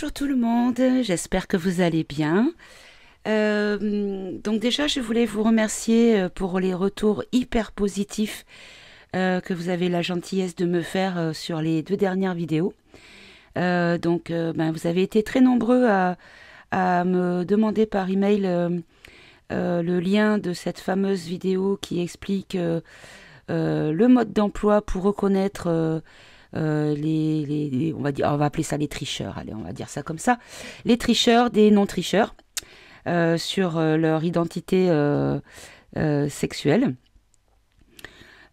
Bonjour tout le monde, j'espère que vous allez bien. Donc déjà, je voulais vous remercier pour les retours hyper positifs que vous avez la gentillesse de me faire sur les 2 dernières vidéos. Vous avez été très nombreux à me demander par email le lien de cette fameuse vidéo qui explique le mode d'emploi pour reconnaître on va appeler ça les tricheurs, allez, on va dire ça comme ça, les tricheurs des non-tricheurs sur leur identité sexuelle,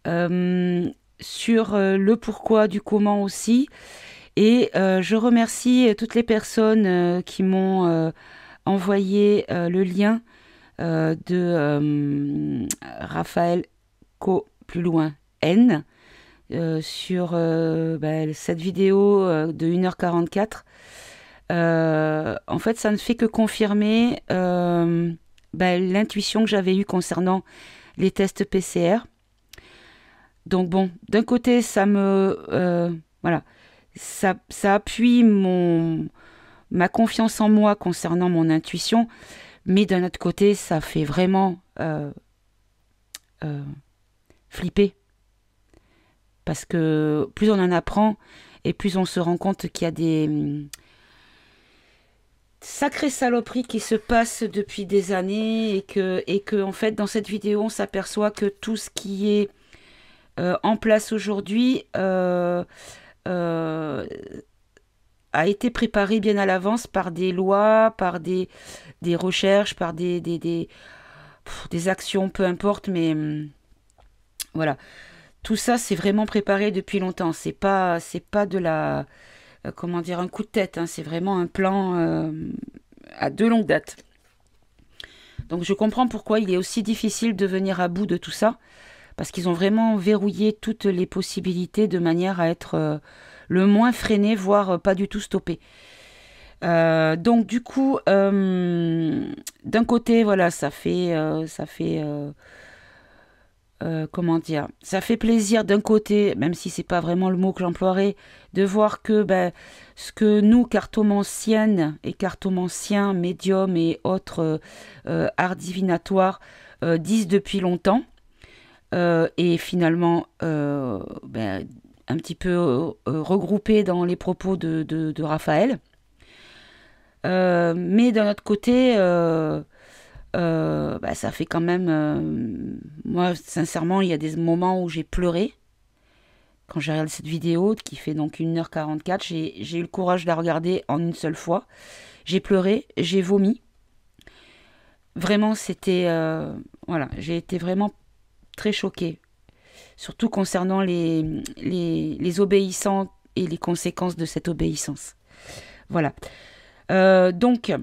sur le pourquoi du comment aussi. Et je remercie toutes les personnes qui m'ont envoyé le lien de Raphaël Co, plus loin, N, sur cette vidéo de 1h44. En fait, ça ne fait que confirmer l'intuition que j'avais eue concernant les tests PCR. Donc bon, d'un côté, ça appuie ma confiance en moi concernant mon intuition, mais d'un autre côté, ça fait vraiment flipper. Parce que plus on en apprend, et plus on se rend compte qu'il y a des sacrées saloperies qui se passent depuis des années, et que en fait, dans cette vidéo, on s'aperçoit que tout ce qui est en place aujourd'hui a été préparé bien à l'avance par des lois, par des recherches, par des actions, peu importe, mais voilà. Tout ça, c'est vraiment préparé depuis longtemps. C'est pas de la, comment dire, un coup de tête, hein. C'est vraiment un plan à de longue date. Donc je comprends pourquoi il est aussi difficile de venir à bout de tout ça, parce qu'ils ont vraiment verrouillé toutes les possibilités de manière à être le moins freiné, voire pas du tout stoppé. Donc du coup, d'un côté, voilà, ça fait comment dire, ça fait plaisir d'un côté, même si c'est pas vraiment le mot que j'emploierais, de voir que ce que nous, cartomanciennes et cartomanciens, médiums et autres arts divinatoires disent depuis longtemps, et finalement un petit peu regroupé dans les propos de Raphaël. Mais d'un autre côté, ça fait quand même... moi, sincèrement, il y a des moments où j'ai pleuré. Quand j'ai regardé cette vidéo, qui fait donc 1h44, j'ai eu le courage de la regarder en une seule fois. J'ai pleuré, j'ai vomi. Vraiment, c'était... voilà, j'ai été vraiment très choquée. Surtout concernant les obéissants et les conséquences de cette obéissance. Voilà. Donc...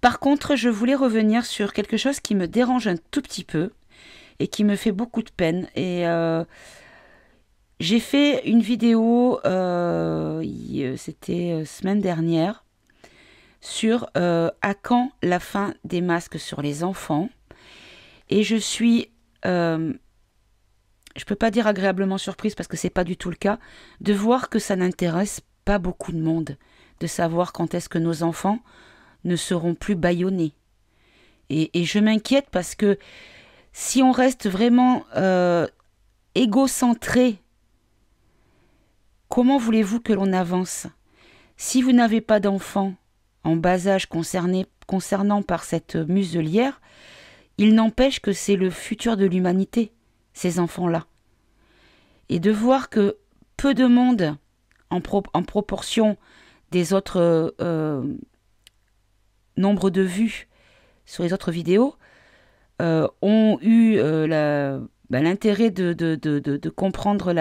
Par contre, je voulais revenir sur quelque chose qui me dérange un tout petit peu et qui me fait beaucoup de peine. Et j'ai fait une vidéo, c'était semaine dernière, sur à quand la fin des masques sur les enfants. Et je suis, je peux pas dire agréablement surprise parce que c'est pas du tout le cas, de voir que ça n'intéresse pas beaucoup de monde, de savoir quand est-ce que nos enfants ne seront plus bâillonnés. Et je m'inquiète parce que si on reste vraiment égocentré, comment voulez-vous que l'on avance? Si vous n'avez pas d'enfants en bas âge concernant par cette muselière, il n'empêche que c'est le futur de l'humanité, ces enfants-là. Et de voir que peu de monde, en proportion des autres nombre de vues sur les autres vidéos, ont eu l'intérêt de comprendre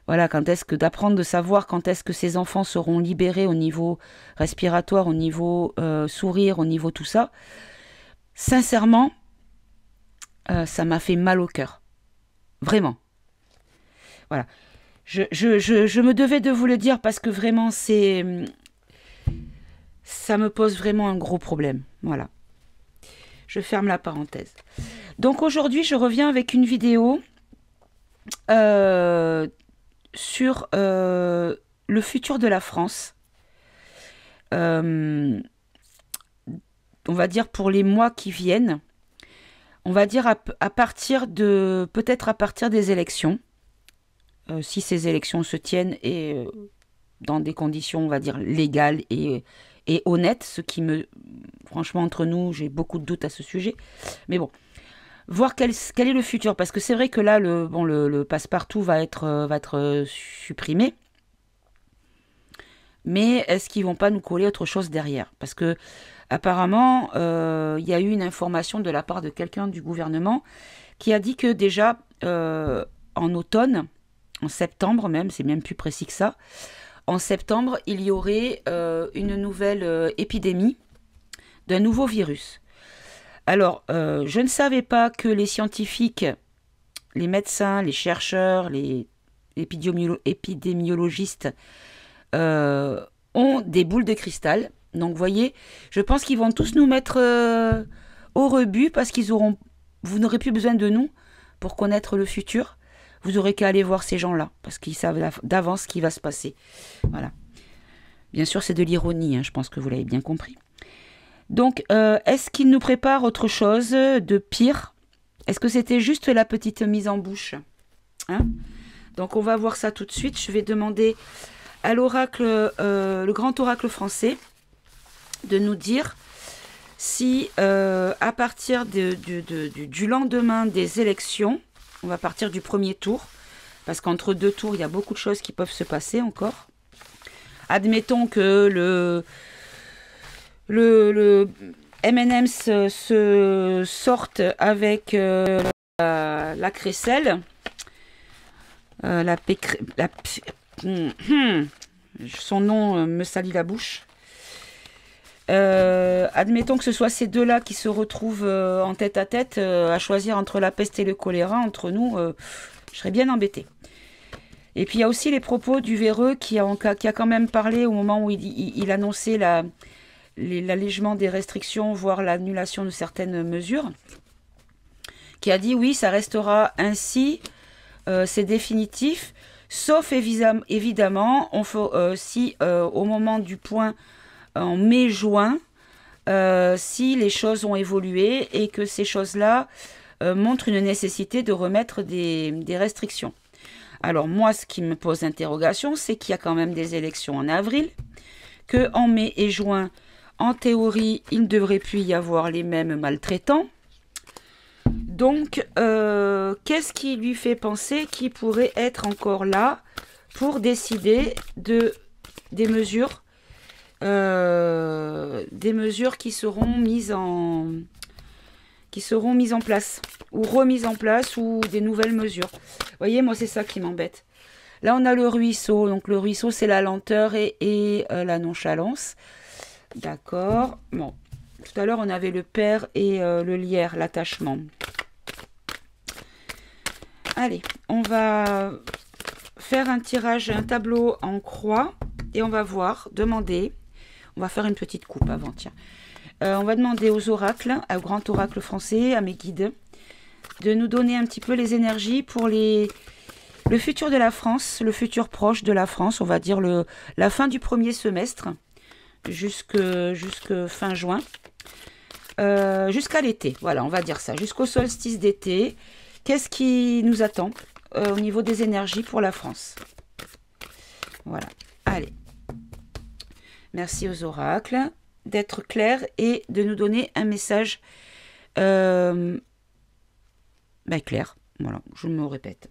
voilà, d'apprendre, de savoir quand est-ce que ces enfants seront libérés au niveau respiratoire, au niveau sourire, au niveau tout ça. Sincèrement, ça m'a fait mal au cœur. Vraiment. Voilà. Je me devais de vous le dire parce que vraiment, ça me pose vraiment un gros problème. Voilà. Je ferme la parenthèse. Donc aujourd'hui, je reviens avec une vidéo sur le futur de la France. on va dire pour les mois qui viennent, on va dire à partir de, peut-être à partir des élections, si ces élections se tiennent et dans des conditions, on va dire, légales et honnêtes, ce qui me, franchement, entre nous, j'ai beaucoup de doutes à ce sujet. Mais bon, voir quel est le futur, parce que c'est vrai que là, le passe-partout va être supprimé, mais est-ce qu'ils vont pas nous coller autre chose derrière? Parce que apparemment, il y a eu une information de la part de quelqu'un du gouvernement qui a dit que déjà en automne, en septembre même, c'est même plus précis que ça, en septembre, il y aurait une nouvelle épidémie d'un nouveau virus. Alors, je ne savais pas que les scientifiques, les médecins, les chercheurs, les épidémiologistes ont des boules de cristal. Donc, vous voyez, je pense qu'ils vont tous nous mettre au rebut parce vous n'aurez plus besoin de nous pour connaître le futur. Vous aurez qu'à aller voir ces gens-là parce qu'ils savent d'avance ce qui va se passer. Voilà. Bien sûr, c'est de l'ironie, hein, je pense que vous l'avez bien compris. Donc, est-ce qu'ils nous préparent autre chose de pire? Est-ce que c'était juste la petite mise en bouche, hein? Donc, on va voir ça tout de suite. Je vais demander à l'oracle, le grand oracle français, de nous dire si, à partir du lendemain des élections, on va partir du premier tour, parce qu'entre deux tours, il y a beaucoup de choses qui peuvent se passer encore. Admettons que le M&M's se sorte avec la crécelle, son nom me salit la bouche. Admettons que ce soit ces deux-là qui se retrouvent en tête à tête à choisir entre la peste et le choléra. Entre nous, je serais bien embêtée. Et puis il y a aussi les propos du véreux qui a quand même parlé au moment où il annonçait l'allègement des restrictions, voire l'annulation de certaines mesures, qui a dit oui, ça restera ainsi, c'est définitif, sauf évidemment, si au moment du point en mai-juin, si les choses ont évolué et que ces choses-là montrent une nécessité de remettre des restrictions. Alors moi, ce qui me pose interrogation, c'est qu'il y a quand même des élections en avril, qu'en mai et juin, en théorie, il ne devrait plus y avoir les mêmes maltraitants. Donc, qu'est-ce qui lui fait penser qu'il pourrait être encore là pour décider des mesures qui seront mises en place ou remises en place ou des nouvelles mesures. Vous voyez, moi, c'est ça qui m'embête. Là, on a le ruisseau. Donc, le ruisseau, c'est la lenteur et la nonchalance. D'accord. Bon. Tout à l'heure, on avait le père et le lierre, l'attachement. Allez, on va faire un tirage, un tableau en croix et on va voir, demander. On va faire une petite coupe avant, tiens. On va demander aux oracles, au grand oracle français, à mes guides, de nous donner un petit peu les énergies pour le futur de la France, le futur proche de la France, on va dire la fin du premier semestre, jusque fin juin, jusqu'à l'été, voilà, on va dire ça, jusqu'au solstice d'été. Qu'est-ce qui nous attend au niveau des énergies pour la France? Voilà, allez. Merci aux oracles d'être clairs et de nous donner un message clair. Voilà, je me répète.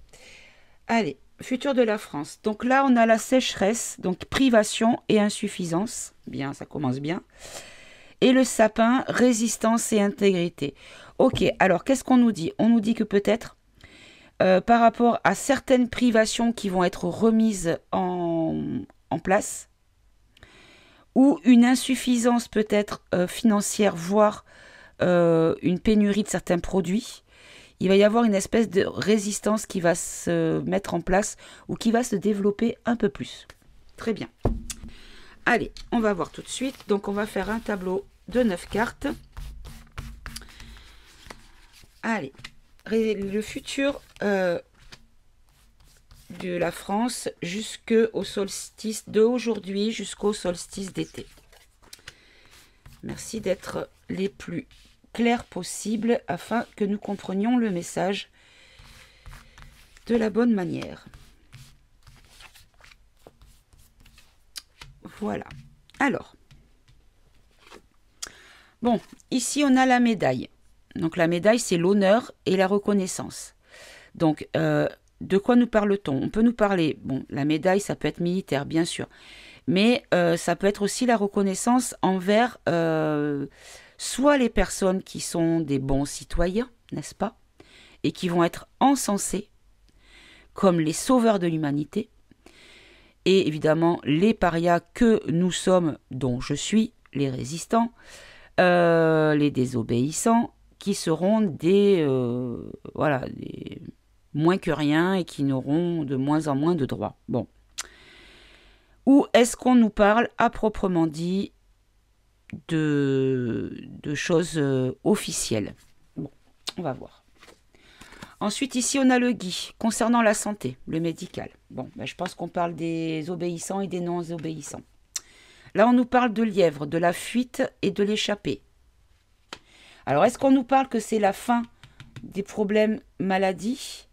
Allez, futur de la France. Donc là, on a la sécheresse, donc privation et insuffisance. Bien, ça commence bien. Et le sapin, résistance et intégrité. Ok, alors qu'est-ce qu'on nous dit? On nous dit que peut-être, par rapport à certaines privations qui vont être remises en place, ou une insuffisance peut-être financière, voire une pénurie de certains produits, il va y avoir une espèce de résistance qui va se mettre en place ou qui va se développer un peu plus. Très bien. Allez, on va voir tout de suite. Donc, on va faire un tableau de 9 cartes. Allez, le futur de la France jusqu'au solstice d'aujourd'hui, jusqu'au solstice d'été. Merci d'être les plus clairs possible afin que nous comprenions le message de la bonne manière. Voilà. Alors, bon, ici on a la médaille. Donc la médaille, c'est l'honneur et la reconnaissance. Donc, de quoi nous parle-t-on? On peut nous parler, bon, la médaille, ça peut être militaire, bien sûr, mais ça peut être aussi la reconnaissance envers soit les personnes qui sont des bons citoyens, n'est-ce pas, et qui vont être encensés comme les sauveurs de l'humanité, et évidemment les parias que nous sommes, dont je suis, les résistants, les désobéissants, qui seront des, voilà, des moins que rien et qui n'auront de moins en moins de droits. Bon. Ou est-ce qu'on nous parle à proprement dit de choses officielles? Bon, on va voir. Ensuite, ici, on a le gui, concernant la santé, le médical. Bon, ben, je pense qu'on parle des obéissants et des non-obéissants. Là, on nous parle de lièvre, de la fuite et de l'échappée. Alors, est-ce qu'on nous parle que c'est la fin des problèmes maladies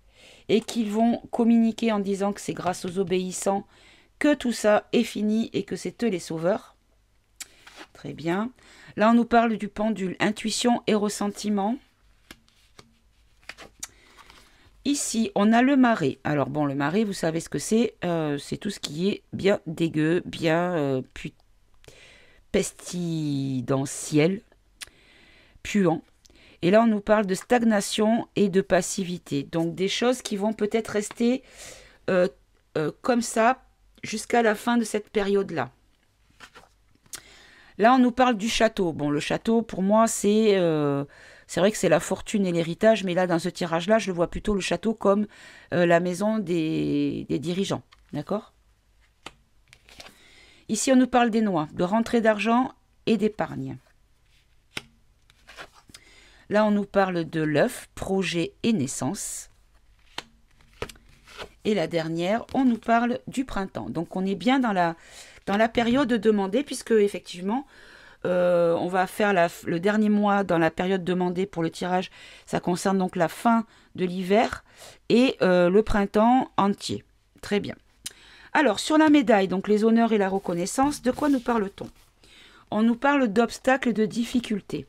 et qu'ils vont communiquer en disant que c'est grâce aux obéissants que tout ça est fini et que c'est eux les sauveurs? Très bien. Là, on nous parle du pendule, intuition et ressentiment. Ici, on a le marais. Alors, bon, le marais, vous savez ce que c'est. C'est tout ce qui est bien dégueu, bien pestilentiel, puant. Et là, on nous parle de stagnation et de passivité. Donc, des choses qui vont peut-être rester comme ça jusqu'à la fin de cette période-là. Là, on nous parle du château. Bon, le château, pour moi, c'est vrai que c'est la fortune et l'héritage, mais là, dans ce tirage-là, je le vois plutôt le château comme la maison des dirigeants. D'accord? Ici, on nous parle des noix, de rentrée d'argent et d'épargne. Là, on nous parle de l'œuf, projet et naissance. Et la dernière, on nous parle du printemps. Donc, on est bien dans la période demandée, puisque, effectivement, on va faire le dernier mois dans la période demandée pour le tirage. Ça concerne donc la fin de l'hiver et le printemps entier. Très bien. Alors, sur la médaille, donc les honneurs et la reconnaissance, de quoi nous parle-t-on? On nous parle d'obstacles et de difficultés.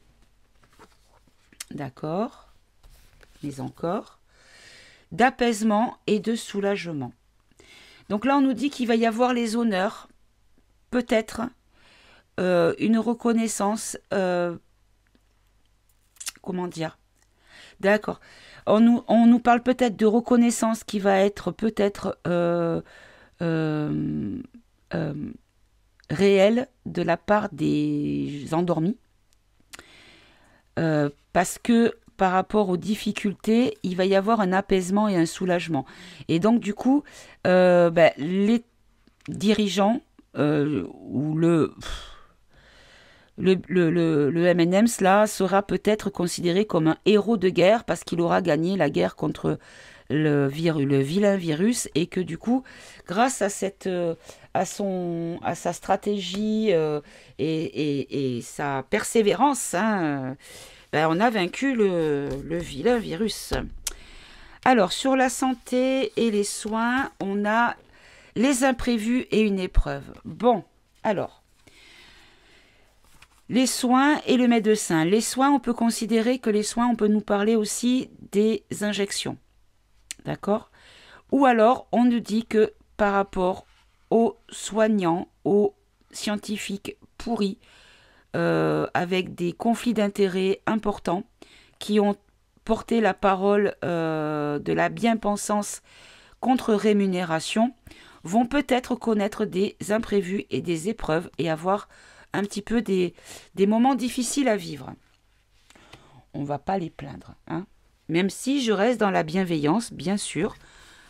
D'accord. Mais encore. D'apaisement et de soulagement. Donc là, on nous dit qu'il va y avoir les honneurs, peut-être une reconnaissance, comment dire? D'accord. On nous parle peut-être de reconnaissance qui va être peut-être réelle de la part des endormis. Parce que par rapport aux difficultés, il va y avoir un apaisement et un soulagement. Et donc, du coup, les dirigeants ou le M&M's là sera peut-être considéré comme un héros de guerre parce qu'il aura gagné la guerre contre le vilain virus et que du coup, grâce à sa stratégie et sa persévérance, on a vaincu le vilain virus. Alors, sur la santé et les soins, on a les imprévus et une épreuve. Bon, alors, les soins et le médecin. Les soins, on peut considérer que les soins, on peut nous parler aussi des injections. D'accord? Ou alors, on nous dit que par rapport aux soignants, aux scientifiques pourris, avec des conflits d'intérêts importants, qui ont porté la parole de la bien-pensance contre rémunération, vont peut-être connaître des imprévus et des épreuves et avoir un petit peu des moments difficiles à vivre. On ne va pas les plaindre, hein. Même si je reste dans la bienveillance, bien sûr,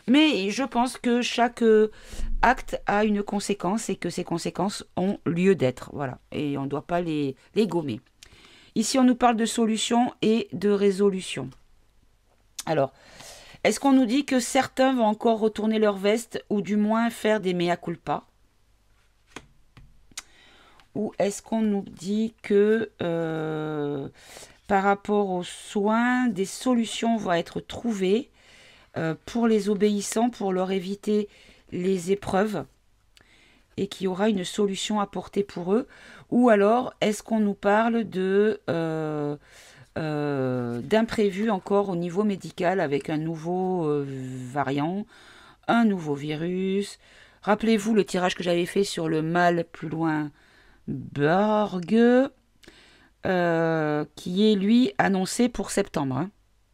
mais je pense que chaque acte a une conséquence et que ces conséquences ont lieu d'être, voilà, et on ne doit pas les gommer. Ici, on nous parle de solution et de résolution. Alors, est-ce qu'on nous dit que certains vont encore retourner leur veste ou du moins faire des mea culpa? ou est-ce qu'on nous dit que par rapport aux soins, des solutions vont être trouvées pour les obéissants, pour leur éviter les épreuves et qu'il y aura une solution apportée pour eux? Ou alors, est-ce qu'on nous parle de d'imprévu encore au niveau médical avec un nouveau variant, un nouveau virus? Rappelez-vous le tirage que j'avais fait sur le mal plus loin Borg, qui est lui annoncé pour septembre. Hein.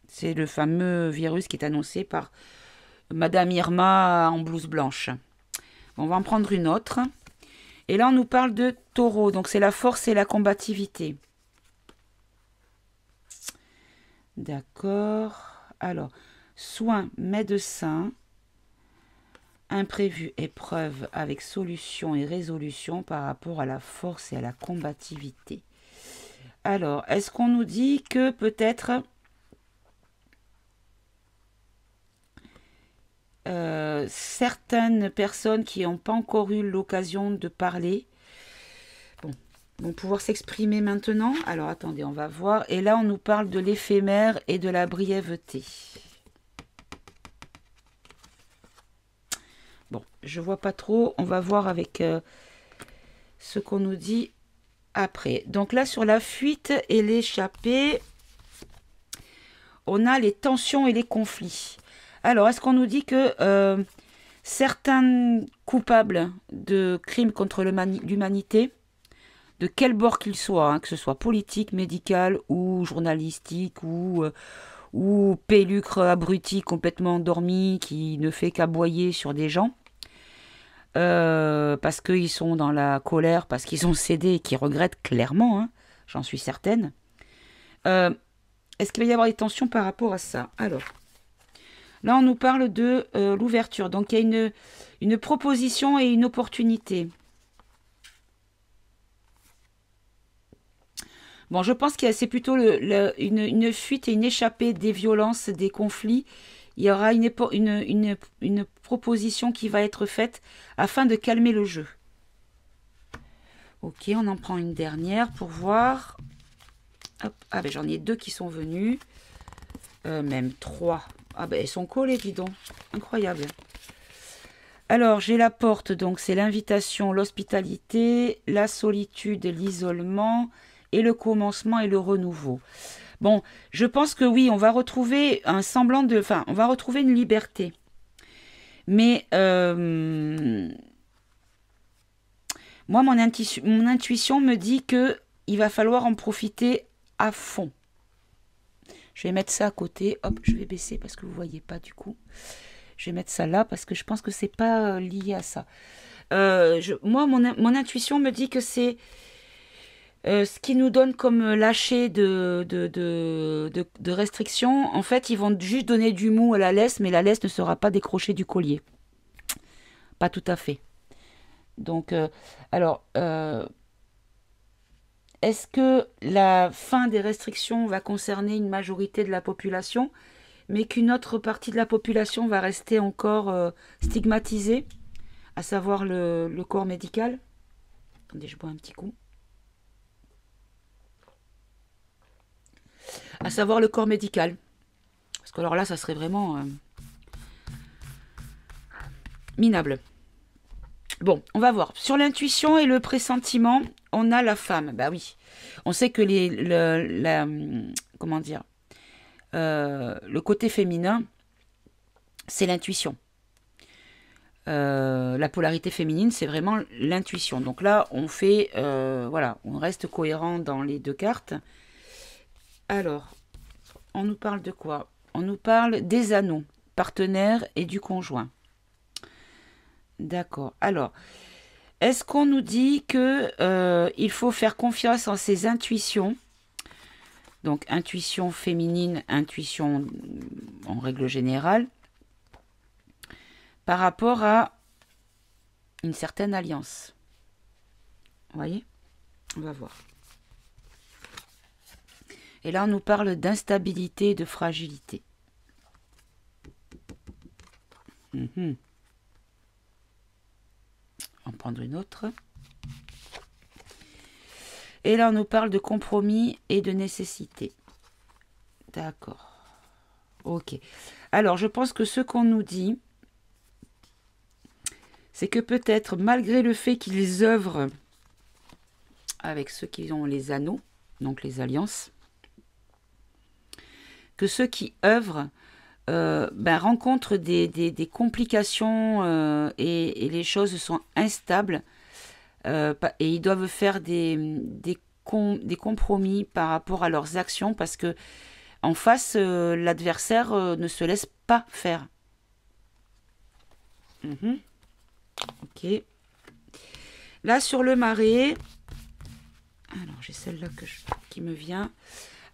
C'est le fameux virus qui est annoncé par Madame Irma en blouse blanche. On va en prendre une autre. Et là, on nous parle de taureau. Donc, c'est la force et la combativité. D'accord. Alors, soins, médecin, imprévu, épreuve avec solution et résolution par rapport à la force et à la combativité. Alors, est-ce qu'on nous dit que peut-être certaines personnes qui n'ont pas encore eu l'occasion de parler vont pouvoir s'exprimer maintenant? Alors, attendez, on va voir. Et là, on nous parle de l'éphémère et de la brièveté. Bon, je vois pas trop. On va voir avec ce qu'on nous dit après. Donc là, sur la fuite et l'échappée, on a les tensions et les conflits. Alors, est-ce qu'on nous dit que certains coupables de crimes contre l'humanité, de quel bord qu'ils soient, hein, que ce soit politique, médical ou journalistique ou pélucre abruti complètement endormi qui ne fait qu'aboyer sur des gens, parce qu'ils sont dans la colère, parce qu'ils ont cédé et qu'ils regrettent clairement, hein, j'en suis certaine. Est-ce qu'il va y avoir des tensions par rapport à ça? Alors, là, on nous parle de l'ouverture. Donc, il y a une proposition et une opportunité. Bon, je pense que c'est plutôt une fuite et une échappée des violences, des conflits. Il y aura une proposition qui va être faite afin de calmer le jeu. Ok, on en prend une dernière pour voir. Hop. Ah ben j'en ai deux qui sont venus. Même trois. Ah ben elles sont collées, dis donc. Incroyable. Alors, j'ai la porte, donc c'est l'invitation, l'hospitalité, la solitude, l'isolement, et le commencement et le renouveau. Bon, je pense que oui, on va retrouver un semblant de... Enfin, on va retrouver une liberté. Mais moi, mon intuition me dit que il va falloir en profiter à fond. Je vais mettre ça à côté. Hop, je vais baisser parce que vous ne voyez pas du coup. Je vais mettre ça là parce que je pense que c'est pas lié à ça. Moi, mon intuition me dit que c'est ce qui nous donne comme lâcher de restrictions. En fait, ils vont juste donner du mou à la laisse, mais la laisse ne sera pas décrochée du collier. Pas tout à fait. Donc, alors, est-ce que la fin des restrictions va concerner une majorité de la population, mais qu'une autre partie de la population va rester encore stigmatisée, à savoir le corps médical? Attendez, je bois un petit coup. À savoir le corps médical. Parce que alors là, ça serait vraiment minable. Bon, on va voir. Sur l'intuition et le pressentiment, on a la femme. Bah oui. On sait que comment dire, le côté féminin, c'est l'intuition. La polarité féminine, c'est vraiment l'intuition. Donc là, on fait, voilà, on reste cohérent dans les deux cartes. Alors, on nous parle de quoi? On nous parle des anneaux, partenaires et du conjoint. D'accord. Alors, est-ce qu'on nous dit que il faut faire confiance en ses intuitions? Donc, intuition féminine, intuition en règle générale, par rapport à une certaine alliance. Vous voyez? On va voir. Et là, on nous parle d'instabilité et de fragilité. On va en prendre une autre. Et là, on nous parle de compromis et de nécessité. D'accord. Ok. Alors, je pense que ce qu'on nous dit, c'est que peut-être, malgré le fait qu'ils œuvrent avec ceux qui ont les anneaux, donc les alliances, que ceux qui œuvrent rencontrent des complications et les choses sont instables et ils doivent faire des compromis par rapport à leurs actions parce que en face, l'adversaire ne se laisse pas faire. Ok. Là, sur le marais, alors j'ai celle-là qui me vient.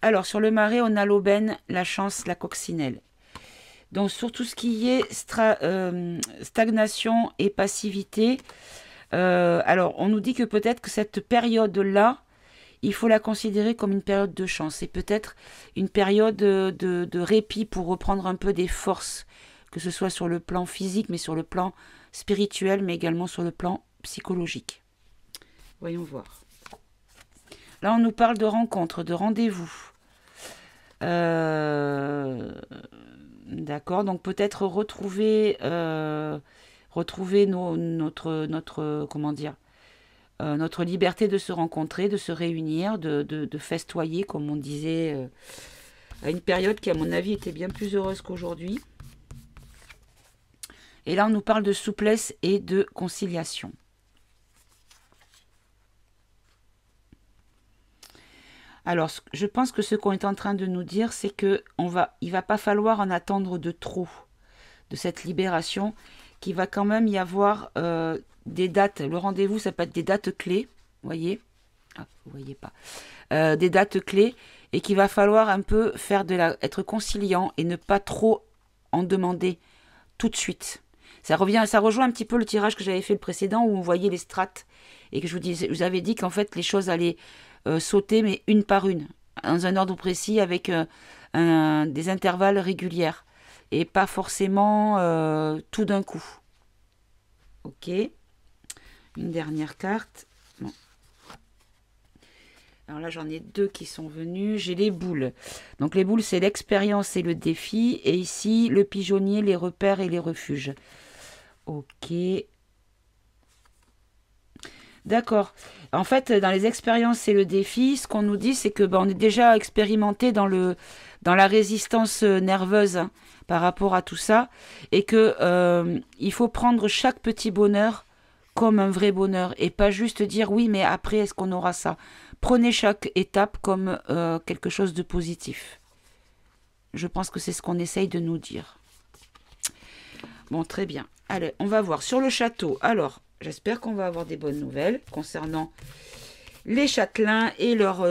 Alors, sur le marais, on a l'aubaine, la chance, la coccinelle. Donc, sur tout ce qui est stagnation et passivité, alors, on nous dit que peut-être que cette période-là, il faut la considérer comme une période de chance et peut-être une période de répit pour reprendre un peu des forces, que ce soit sur le plan physique, mais sur le plan spirituel, mais également sur le plan psychologique. Voyons voir. Là, on nous parle de rencontres, de rendez-vous. D'accord, donc peut-être retrouver notre comment dire, notre liberté de se rencontrer, de se réunir, de festoyer, comme on disait, à une période qui, à mon avis, était bien plus heureuse qu'aujourd'hui. Et là, on nous parle de souplesse et de conciliation. Alors, je pense que ce qu'on est en train de nous dire, c'est qu'il ne va pas falloir en attendre de trop de cette libération, qu'il va quand même y avoir des dates. Le rendez-vous, ça peut être des dates clés, vous voyez? Ah, vous voyez pas. Des dates clés, et qu'il va falloir un peu être conciliant et ne pas trop en demander tout de suite. Ça rejoint un petit peu le tirage que j'avais fait le précédent, où on voyait les strates, et que je vous avais dit qu'en fait, les choses allaient sauter, mais une par une, dans un ordre précis, avec des intervalles réguliers, et pas forcément tout d'un coup. Ok. Une dernière carte. Bon. Alors là, j'en ai deux qui sont venus. J'ai les boules. Donc les boules, c'est l'expérience et le défi. Et ici, le pigeonnier, les repères et les refuges. Ok. D'accord. En fait, dans les expériences et le défi, ce qu'on nous dit, c'est que on est déjà expérimenté dans la résistance nerveuse par rapport à tout ça, et que il faut prendre chaque petit bonheur comme un vrai bonheur et pas juste dire oui, mais après, est-ce qu'on aura ça? Prenez chaque étape comme quelque chose de positif. Je pense que c'est ce qu'on essaye de nous dire. Bon, très bien. Allez, on va voir sur le château. Alors, j'espère qu'on va avoir des bonnes nouvelles concernant les châtelains et leur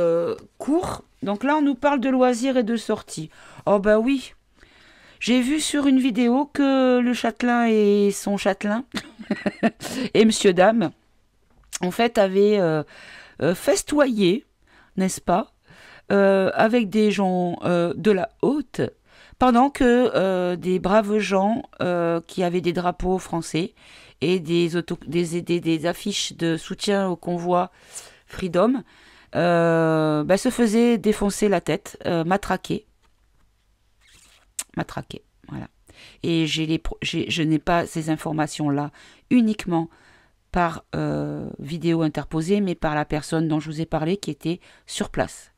cours. Donc là, on nous parle de loisirs et de sorties. Oh bah oui, j'ai vu sur une vidéo que le châtelain et son châtelain et monsieur dame, en fait, avaient festoyé, n'est-ce pas, avec des gens de la haute, pendant que des braves gens qui avaient des drapeaux français et des affiches de soutien au convoi Freedom se faisaient défoncer la tête, matraquer, voilà. Et je n'ai pas ces informations-là uniquement par vidéo interposée, mais par la personne dont je vous ai parlé qui était sur place.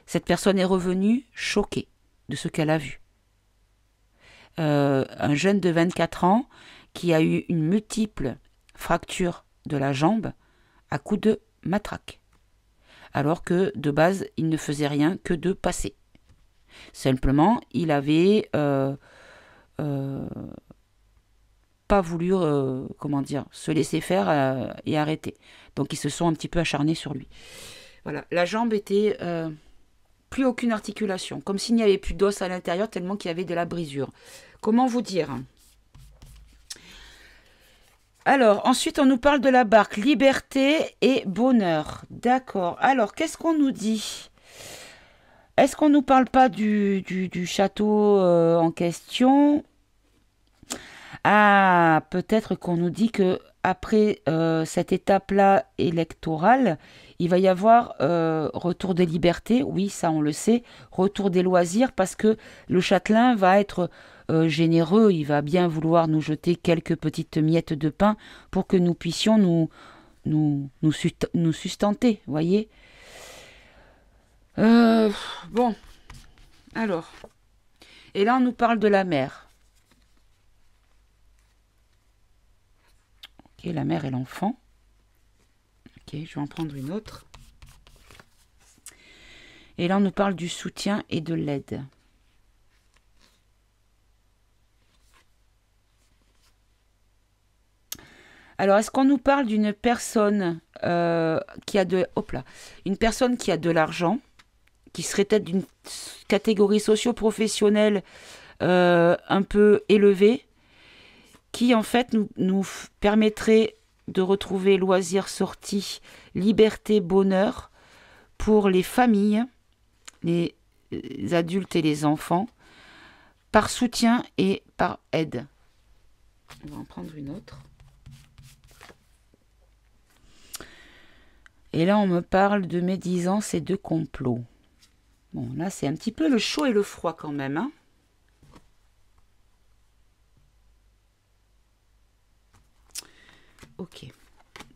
Cette personne est revenue choquée de ce qu'elle a vu. Un jeune de 24 ans qui a eu une multiple fracture de la jambe à coups de matraque. Alors que de base, il ne faisait rien que de passer. Simplement, il avait pas voulu se laisser faire et arrêter. Donc ils se sont un petit peu acharnés sur lui. Voilà, la jambe était plus aucune articulation, comme s'il n'y avait plus d'os à l'intérieur tellement qu'il y avait de la brisure. Comment vous dire? Alors, ensuite, on nous parle de la barque, liberté et bonheur. D'accord. Alors, qu'est-ce qu'on nous dit? Est-ce qu'on ne nous parle pas du château en question? Ah, peut-être qu'on nous dit que après cette étape-là électorale, il va y avoir retour des libertés, oui, ça on le sait, retour des loisirs, parce que le châtelain va être généreux, il va bien vouloir nous jeter quelques petites miettes de pain pour que nous puissions nous sustenter, voyez. Bon, alors, et là on nous parle de la mer. Ok, la mère et l'enfant. Ok, je vais en prendre une autre. Et là, on nous parle du soutien et de l'aide. Alors, est-ce qu'on nous parle d'une personne qui a une personne qui a de l'argent, qui serait peut-être d'une catégorie socio-professionnelle un peu élevée, qui en fait nous permettrait de retrouver loisirs, sorties, liberté, bonheur pour les familles, les adultes et les enfants, par soutien et par aide. On va en prendre une autre. Et là, on me parle de médisance et de complot. Bon, là, c'est un petit peu le chaud et le froid quand même, hein. Ok.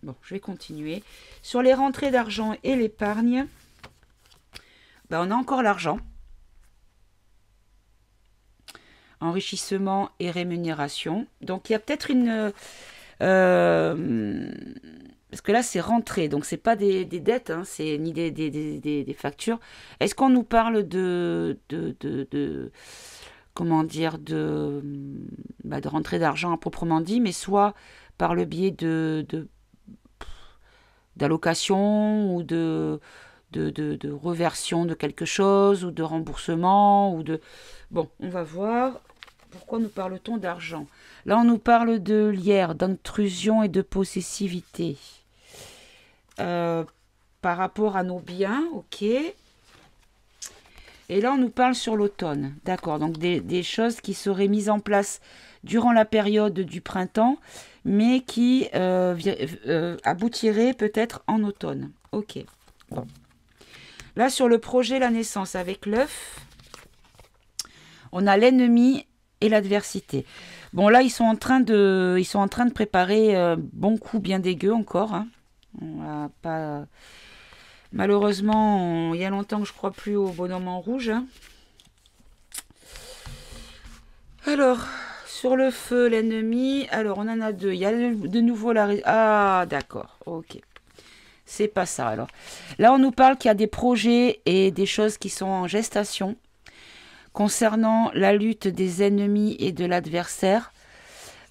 Bon, je vais continuer. Sur les rentrées d'argent et l'épargne, on a encore l'argent. Enrichissement et rémunération. Donc, il y a peut-être une... parce que là, c'est rentrée. Donc, ce n'est pas des dettes, hein, c'est ni des factures. Est-ce qu'on nous parle comment dire, de rentrée d'argent à proprement dit, mais soit par le biais d'allocation ou de reversion de quelque chose ou de remboursement ou de... Bon, on va voir. Pourquoi nous parle-t-on d'argent? Là, on nous parle de lière, d'intrusion et de possessivité. Par rapport à nos biens, ok. Et là, on nous parle sur l'automne. D'accord, donc des choses qui seraient mises en place durant la période du printemps, mais qui aboutiraient peut-être en automne. Ok. Bon. Là, sur le projet La Naissance avec l'œuf, on a l'ennemi et l'adversité. Bon, là, ils sont en train de préparer bon coup bien dégueu encore. Hein. On va pas... Malheureusement, il y a longtemps que je crois plus au bonhomme en rouge. Hein. Alors, sur le feu, l'ennemi. Alors, on en a deux. Il y a de nouveau la... Ah, d'accord. Ok. C'est pas ça, alors. Là, on nous parle qu'il y a des projets et des choses qui sont en gestation concernant la lutte des ennemis et de l'adversaire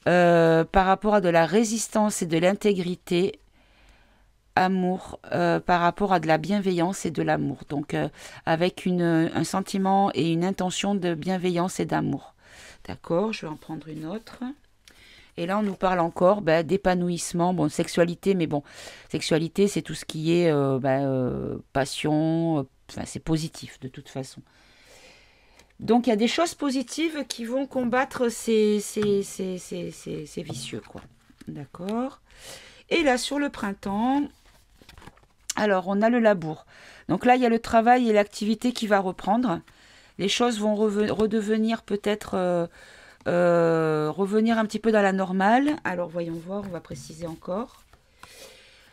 par rapport à de la résistance et de l'intégrité, amour, par rapport à de la bienveillance et de l'amour. Donc, avec un sentiment et une intention de bienveillance et d'amour. D'accord, je vais en prendre une autre. Et là, on nous parle encore d'épanouissement, bon, sexualité, mais bon, sexualité, c'est tout ce qui est passion, c'est positif de toute façon. Donc, il y a des choses positives qui vont combattre ces vicieux, quoi. D'accord. Et là, sur le printemps, alors, on a le labour. Donc là, il y a le travail et l'activité qui va reprendre. Les choses vont redevenir peut-être... revenir un petit peu dans la normale. Alors, voyons voir, on va préciser encore.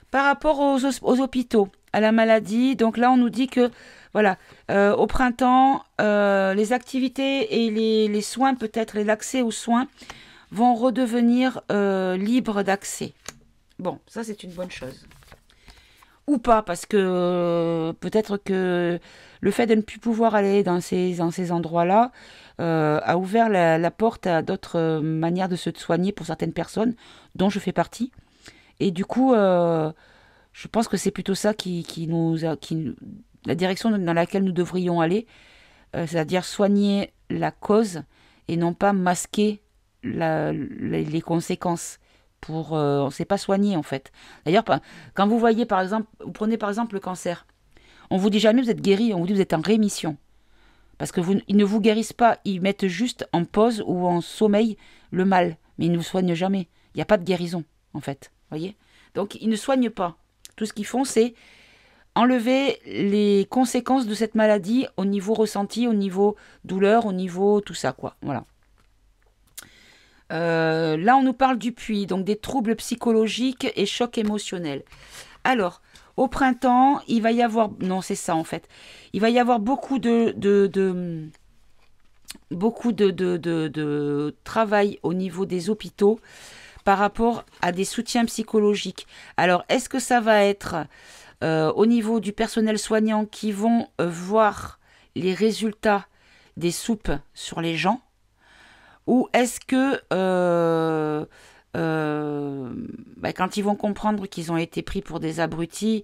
Par rapport aux hôpitaux, à la maladie, donc là, on nous dit que, voilà, au printemps, les activités et les soins, peut-être, l'accès aux soins, vont redevenir libres d'accès. Bon, ça, c'est une bonne chose. Ou pas, parce que peut-être que le fait de ne plus pouvoir aller dans ces endroits-là a ouvert la porte à d'autres manières de se soigner pour certaines personnes, dont je fais partie. Et du coup, je pense que c'est plutôt ça la direction dans laquelle nous devrions aller, c'est-à-dire soigner la cause et non pas masquer les conséquences. On ne sait pas soigner en fait. D'ailleurs, quand vous voyez par exemple, vous prenez par exemple le cancer, on vous dit jamais vous êtes guéri, on vous dit vous êtes en rémission. Parce que ils ne vous guérissent pas, ils mettent juste en pause ou en sommeil le mal, mais ils ne vous soignent jamais. Il n'y a pas de guérison. en fait. Voyez? Donc, ils ne soignent pas. Tout ce qu'ils font, c'est enlever les conséquences de cette maladie au niveau ressenti, au niveau douleur, au niveau tout ça, quoi. Voilà. Là, on nous parle du puits, donc des troubles psychologiques et chocs émotionnels. Alors, au printemps, il va y avoir... Non, c'est ça, en fait. Il va y avoir beaucoup de travail au niveau des hôpitaux par rapport à des soutiens psychologiques. Alors, est-ce que ça va être au niveau du personnel soignant qui vont voir les résultats des soupes sur les gens? Ou est-ce que quand ils vont comprendre qu'ils ont été pris pour des abrutis,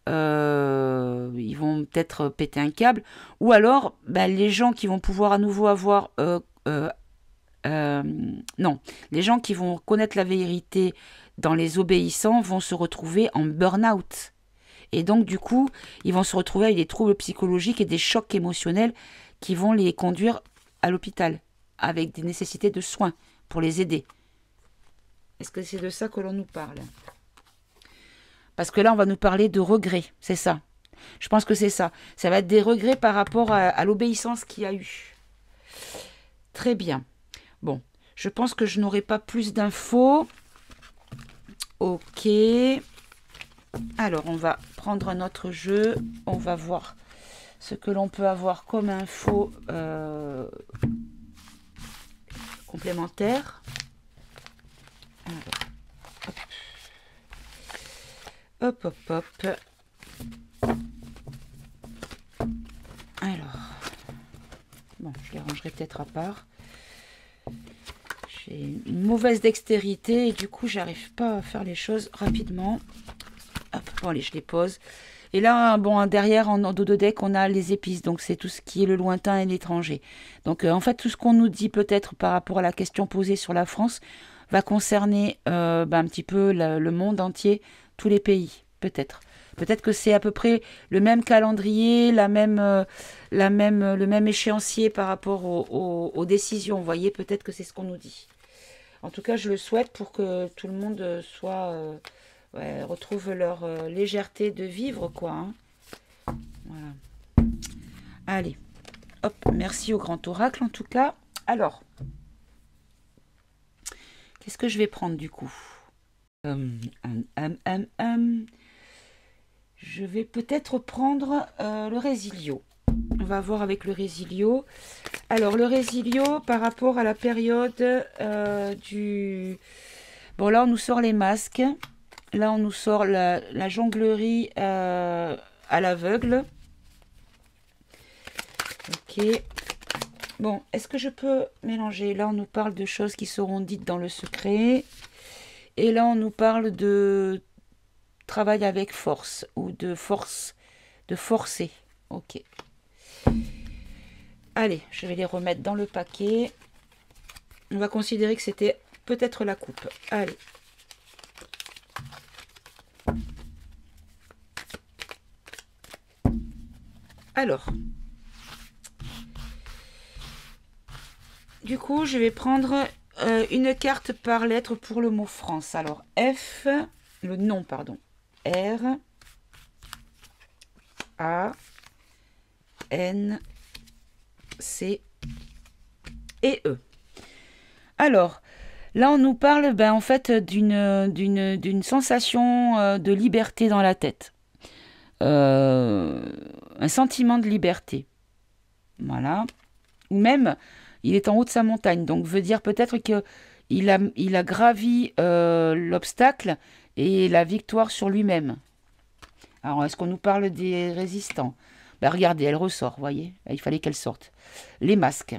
ils vont peut-être péter un câble? Ou alors, les gens qui vont pouvoir à nouveau avoir... non, les gens qui vont connaître la vérité dans les obéissants vont se retrouver en burn-out. Et donc, du coup, ils vont se retrouver avec des troubles psychologiques et des chocs émotionnels qui vont les conduire à l'hôpital, avec des nécessités de soins pour les aider. Est-ce que c'est de ça que l'on nous parle? Parce que là, on va nous parler de regrets, c'est ça. Je pense que c'est ça. Ça va être des regrets par rapport à l'obéissance qu'il y a eu. Très bien. Bon, je pense que je n'aurai pas plus d'infos. Ok. Alors, on va prendre un autre jeu. On va voir ce que l'on peut avoir comme info complémentaire. Alors, hop, hop, hop, hop. Alors, bon, je les rangerai peut-être à part. J'ai une mauvaise dextérité et du coup, j'arrive pas à faire les choses rapidement. Hop, bon, allez, je les pose. Et là, bon, derrière, en dos de deck, on a les épices. Donc, c'est tout ce qui est le lointain et l'étranger. Donc, en fait, tout ce qu'on nous dit peut-être par rapport à la question posée sur la France va concerner un petit peu le monde entier, tous les pays, peut-être. Peut-être que c'est à peu près le même calendrier, le même échéancier par rapport aux décisions. Vous voyez, peut-être que c'est ce qu'on nous dit. En tout cas, je le souhaite pour que tout le monde soit... retrouve leur légèreté de vivre, quoi. Hein. Voilà. Allez, hop, merci au grand oracle, en tout cas. Alors, qu'est-ce que je vais prendre, du coup? Je vais peut-être prendre le résilio. On va voir avec le résilio. Alors, le résilio, par rapport à la période du... Bon, là, on nous sort les masques. Là, on nous sort la jonglerie à l'aveugle. Ok. Bon, est-ce que je peux mélanger? Là, on nous parle de choses qui seront dites dans le secret. Et là, on nous parle de travail avec force ou de force, de forcer. Ok. Allez, je vais les remettre dans le paquet. On va considérer que c'était peut-être la coupe. Allez. Alors, du coup, je vais prendre une carte par lettre pour le mot France. Alors, F, le nom, pardon. R, A, N, C et E. Alors, là, on nous parle en fait d'une sensation de liberté dans la tête. Un sentiment de liberté. Voilà. Ou même, il est en haut de sa montagne. Donc, veut dire peut-être qu'il a gravi l'obstacle et la victoire sur lui-même. Alors, est-ce qu'on nous parle des résistants? Regardez, elle ressort, vous voyez. Il fallait qu'elle sorte. Les masques.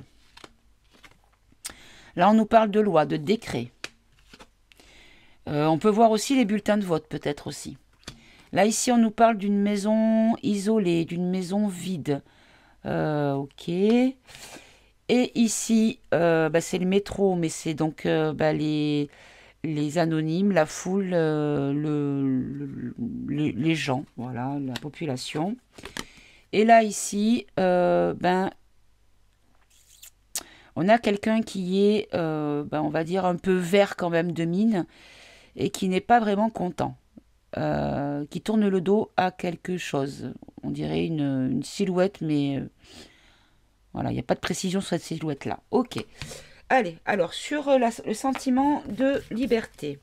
Là, on nous parle de loi, de décret. On peut voir aussi les bulletins de vote, peut-être aussi. Là, ici, on nous parle d'une maison isolée, d'une maison vide. Ok. Et ici, c'est le métro, mais c'est donc les anonymes, la foule, les gens, voilà, la population. Et là, ici, on a quelqu'un qui est, on va dire, un peu vert quand même de mine. et qui n'est pas vraiment content. Qui tourne le dos à quelque chose. On dirait une silhouette, mais voilà, il n'y a pas de précision sur cette silhouette-là. Ok. Allez, alors, sur le sentiment de liberté.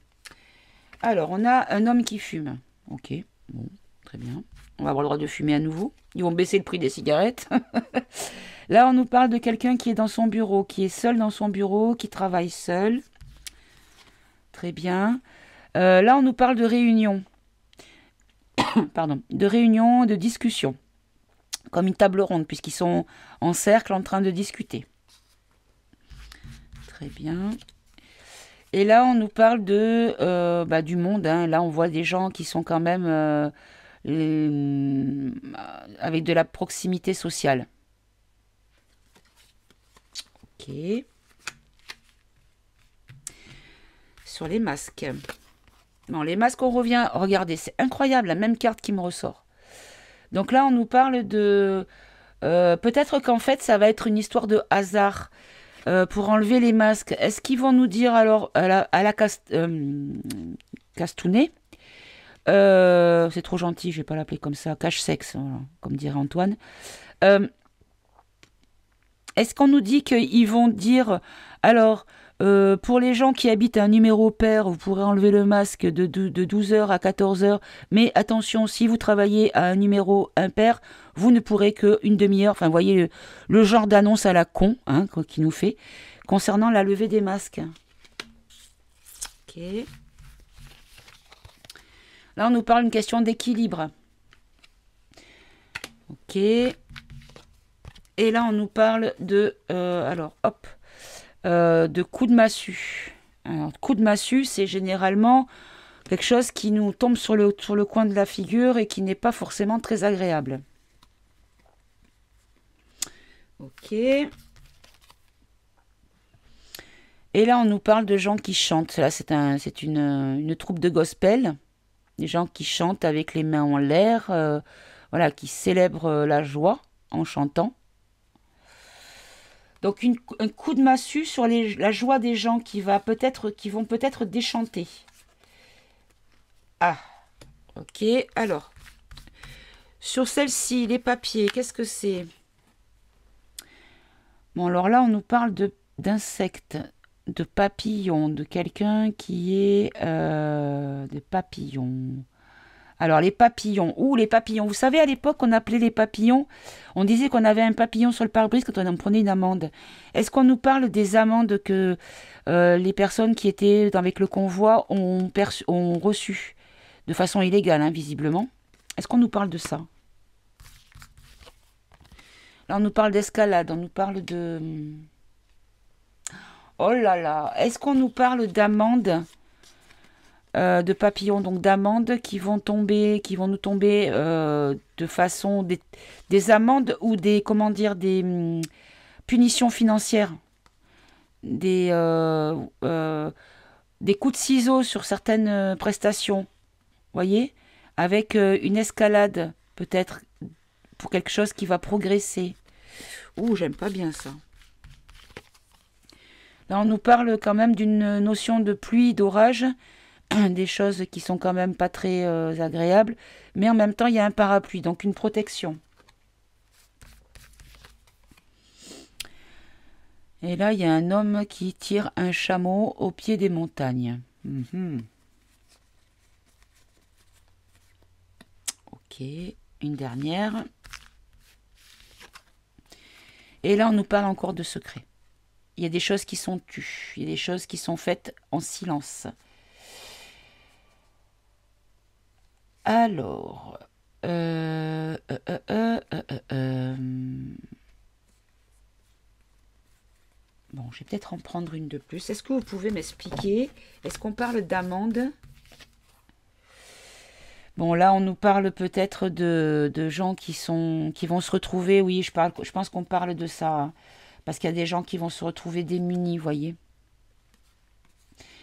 Alors, on a un homme qui fume. Ok, bon, très bien. On va avoir le droit de fumer à nouveau. Ils vont baisser le prix des cigarettes. Là, on nous parle de quelqu'un qui est dans son bureau, qui est seul dans son bureau, qui travaille seul. Très bien. Là, on nous parle de réunion. Pardon, de réunion, de discussion. Comme une table ronde, puisqu'ils sont en cercle en train de discuter. Très bien. Et là, on nous parle de du monde. Hein. Là, on voit des gens qui sont quand même avec de la proximité sociale. Ok. Sur les masques. Non, les masques, on revient. Regardez, c'est incroyable, la même carte qui me ressort. Donc là, on nous parle de... peut-être qu'en fait, ça va être une histoire de hasard pour enlever les masques. Est-ce qu'ils vont nous dire alors à la Castounet c'est trop gentil, je vais pas l'appeler comme ça. Cache-sexe, voilà, comme dirait Antoine. Est-ce qu'on nous dit qu'ils vont dire... Alors, pour les gens qui habitent un numéro pair, vous pourrez enlever le masque de 12h à 14h. Mais attention, si vous travaillez à un numéro impair, vous ne pourrez qu'une demi-heure. Enfin, vous voyez le genre d'annonce à la con hein, qu'il nous fait concernant la levée des masques. Ok. Là, on nous parle d'une question d'équilibre. Ok. Et là, on nous parle de... de coup de massue. Alors, coup de massue, c'est généralement quelque chose qui nous tombe sur le coin de la figure et qui n'est pas forcément très agréable. Ok. Et là, on nous parle de gens qui chantent. Là, c'est une troupe de gospel. Des gens qui chantent avec les mains en l'air, voilà, qui célèbrent la joie en chantant. Donc un coup de massue sur la joie des gens qui vont peut-être déchanter. Ah, ok. Alors, sur celle-ci, les papiers, qu'est-ce que c'est? Bon, alors là, on nous parle d'insectes, de papillons, de quelqu'un qui est des papillons. Alors, les papillons. Les papillons. Vous savez, à l'époque, on appelait les papillons. On disait qu'on avait un papillon sur le pare-brise quand on en prenait une amende. Est-ce qu'on nous parle des amendes que les personnes qui étaient avec le convoi ont reçues de façon illégale, hein, visiblement? Est-ce qu'on nous parle de ça? Là, on nous parle d'escalade. On nous parle de... Oh là là. Est-ce qu'on nous parle d'amendes de papillons, donc d'amandes qui vont nous tomber de façon des amendes ou des punitions financières, des coups de ciseaux sur certaines prestations, voyez, avec une escalade peut-être pour quelque chose qui va progresser. Ouh, j'aime pas bien ça. Là, on nous parle quand même d'une notion de pluie, d'orage, des choses qui sont quand même pas très agréables, mais en même temps il y a un parapluie, donc une protection. Et là il y a un homme qui tire un chameau au pied des montagnes. Ok, une dernière. Et là on nous parle encore de secrets. Il y a des choses qui sont tues, il y a des choses qui sont faites en silence. Alors, bon, je vais peut-être en prendre une de plus. Est-ce que vous pouvez m'expliquer? Est-ce qu'on parle d'amende? Bon, là, on nous parle peut-être de gens qui vont se retrouver. Oui, je pense qu'on parle de ça. Hein, parce qu'il y a des gens qui vont se retrouver démunis, vous voyez.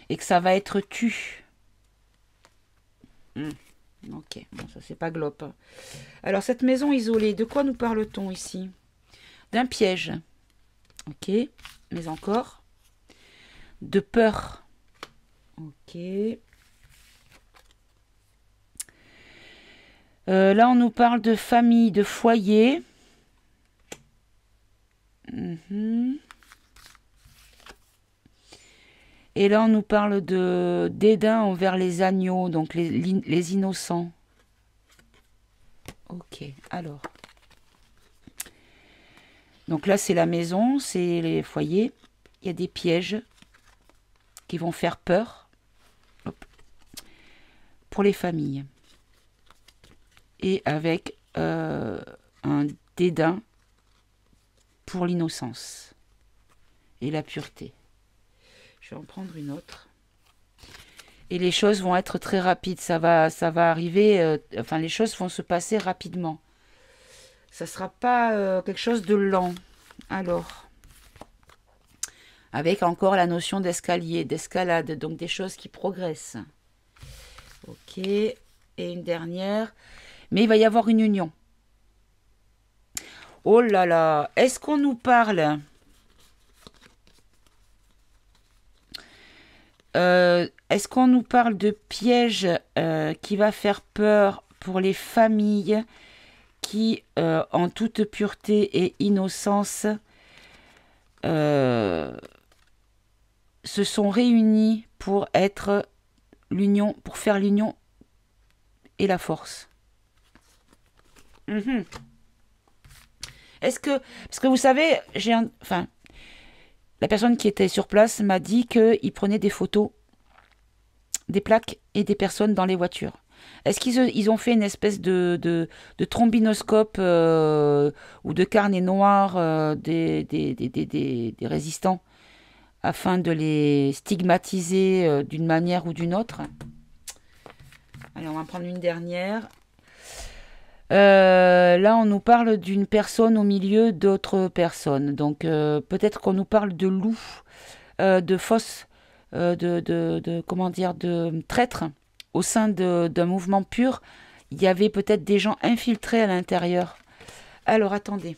Et que ça va être tu. Ok, bon, ça c'est pas glop. Alors, cette maison isolée, de quoi nous parle-t-on ici? D'un piège. Ok, mais encore. De peur. Ok. Là, on nous parle de famille, de foyer. Mhm. Et là, on nous parle de dédain envers les agneaux, donc les innocents. Ok, alors. Donc là, c'est la maison, c'est les foyers. Il y a des pièges qui vont faire peur. Hop. Pour les familles. Et avec un dédain pour l'innocence et la pureté. Je vais en prendre une autre. Et les choses vont être très rapides. Ça va arriver. Enfin, les choses vont se passer rapidement. Ça ne sera pas quelque chose de lent. Alors, avec encore la notion d'escalier, d'escalade, donc des choses qui progressent. Ok. Et une dernière. Mais il va y avoir une union. Oh là là. Est-ce qu'on nous parle est-ce qu'on nous parle de pièges qui va faire peur pour les familles qui, en toute pureté et innocence, se sont réunies pour être l'union, pour faire l'union et la force. Mhm. Est-ce que, parce que vous savez, enfin, la personne qui était sur place m'a dit qu'il prenait des photos, des plaques et des personnes dans les voitures. Est-ce qu'ils ont fait une espèce de trombinoscope ou de carnet noir des résistants afin de les stigmatiser d'une manière ou d'une autre? Allez, on va en prendre une dernière. Là, on nous parle d'une personne au milieu d'autres personnes. Donc, peut-être qu'on nous parle de loups, de fausses, comment dire, de traîtres au sein d'un mouvement pur. Il y avait peut-être des gens infiltrés à l'intérieur. Alors, attendez.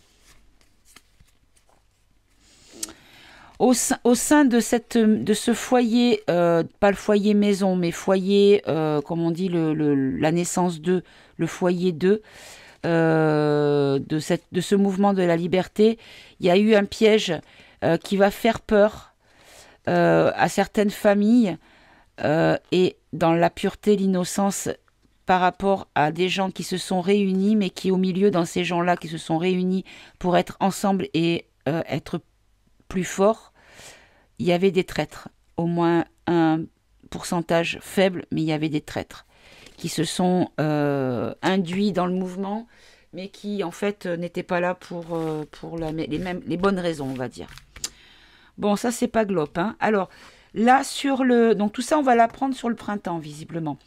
Au sein de ce foyer, pas le foyer maison, mais foyer, comme on dit, la naissance 2, le foyer 2, de ce mouvement de la liberté, il y a eu un piège qui va faire peur à certaines familles et dans la pureté, l'innocence par rapport à des gens qui se sont réunis, mais qui au milieu, dans ces gens-là qui se sont réunis pour être ensemble et être plus forts, il y avait des traîtres. Au moins un pourcentage faible, mais il y avait des traîtres qui se sont induits dans le mouvement, mais qui en fait n'étaient pas là pour les bonnes raisons, on va dire. Bon, ça c'est pas glop, hein. Alors là sur donc tout ça on va l'apprendre sur le printemps visiblement.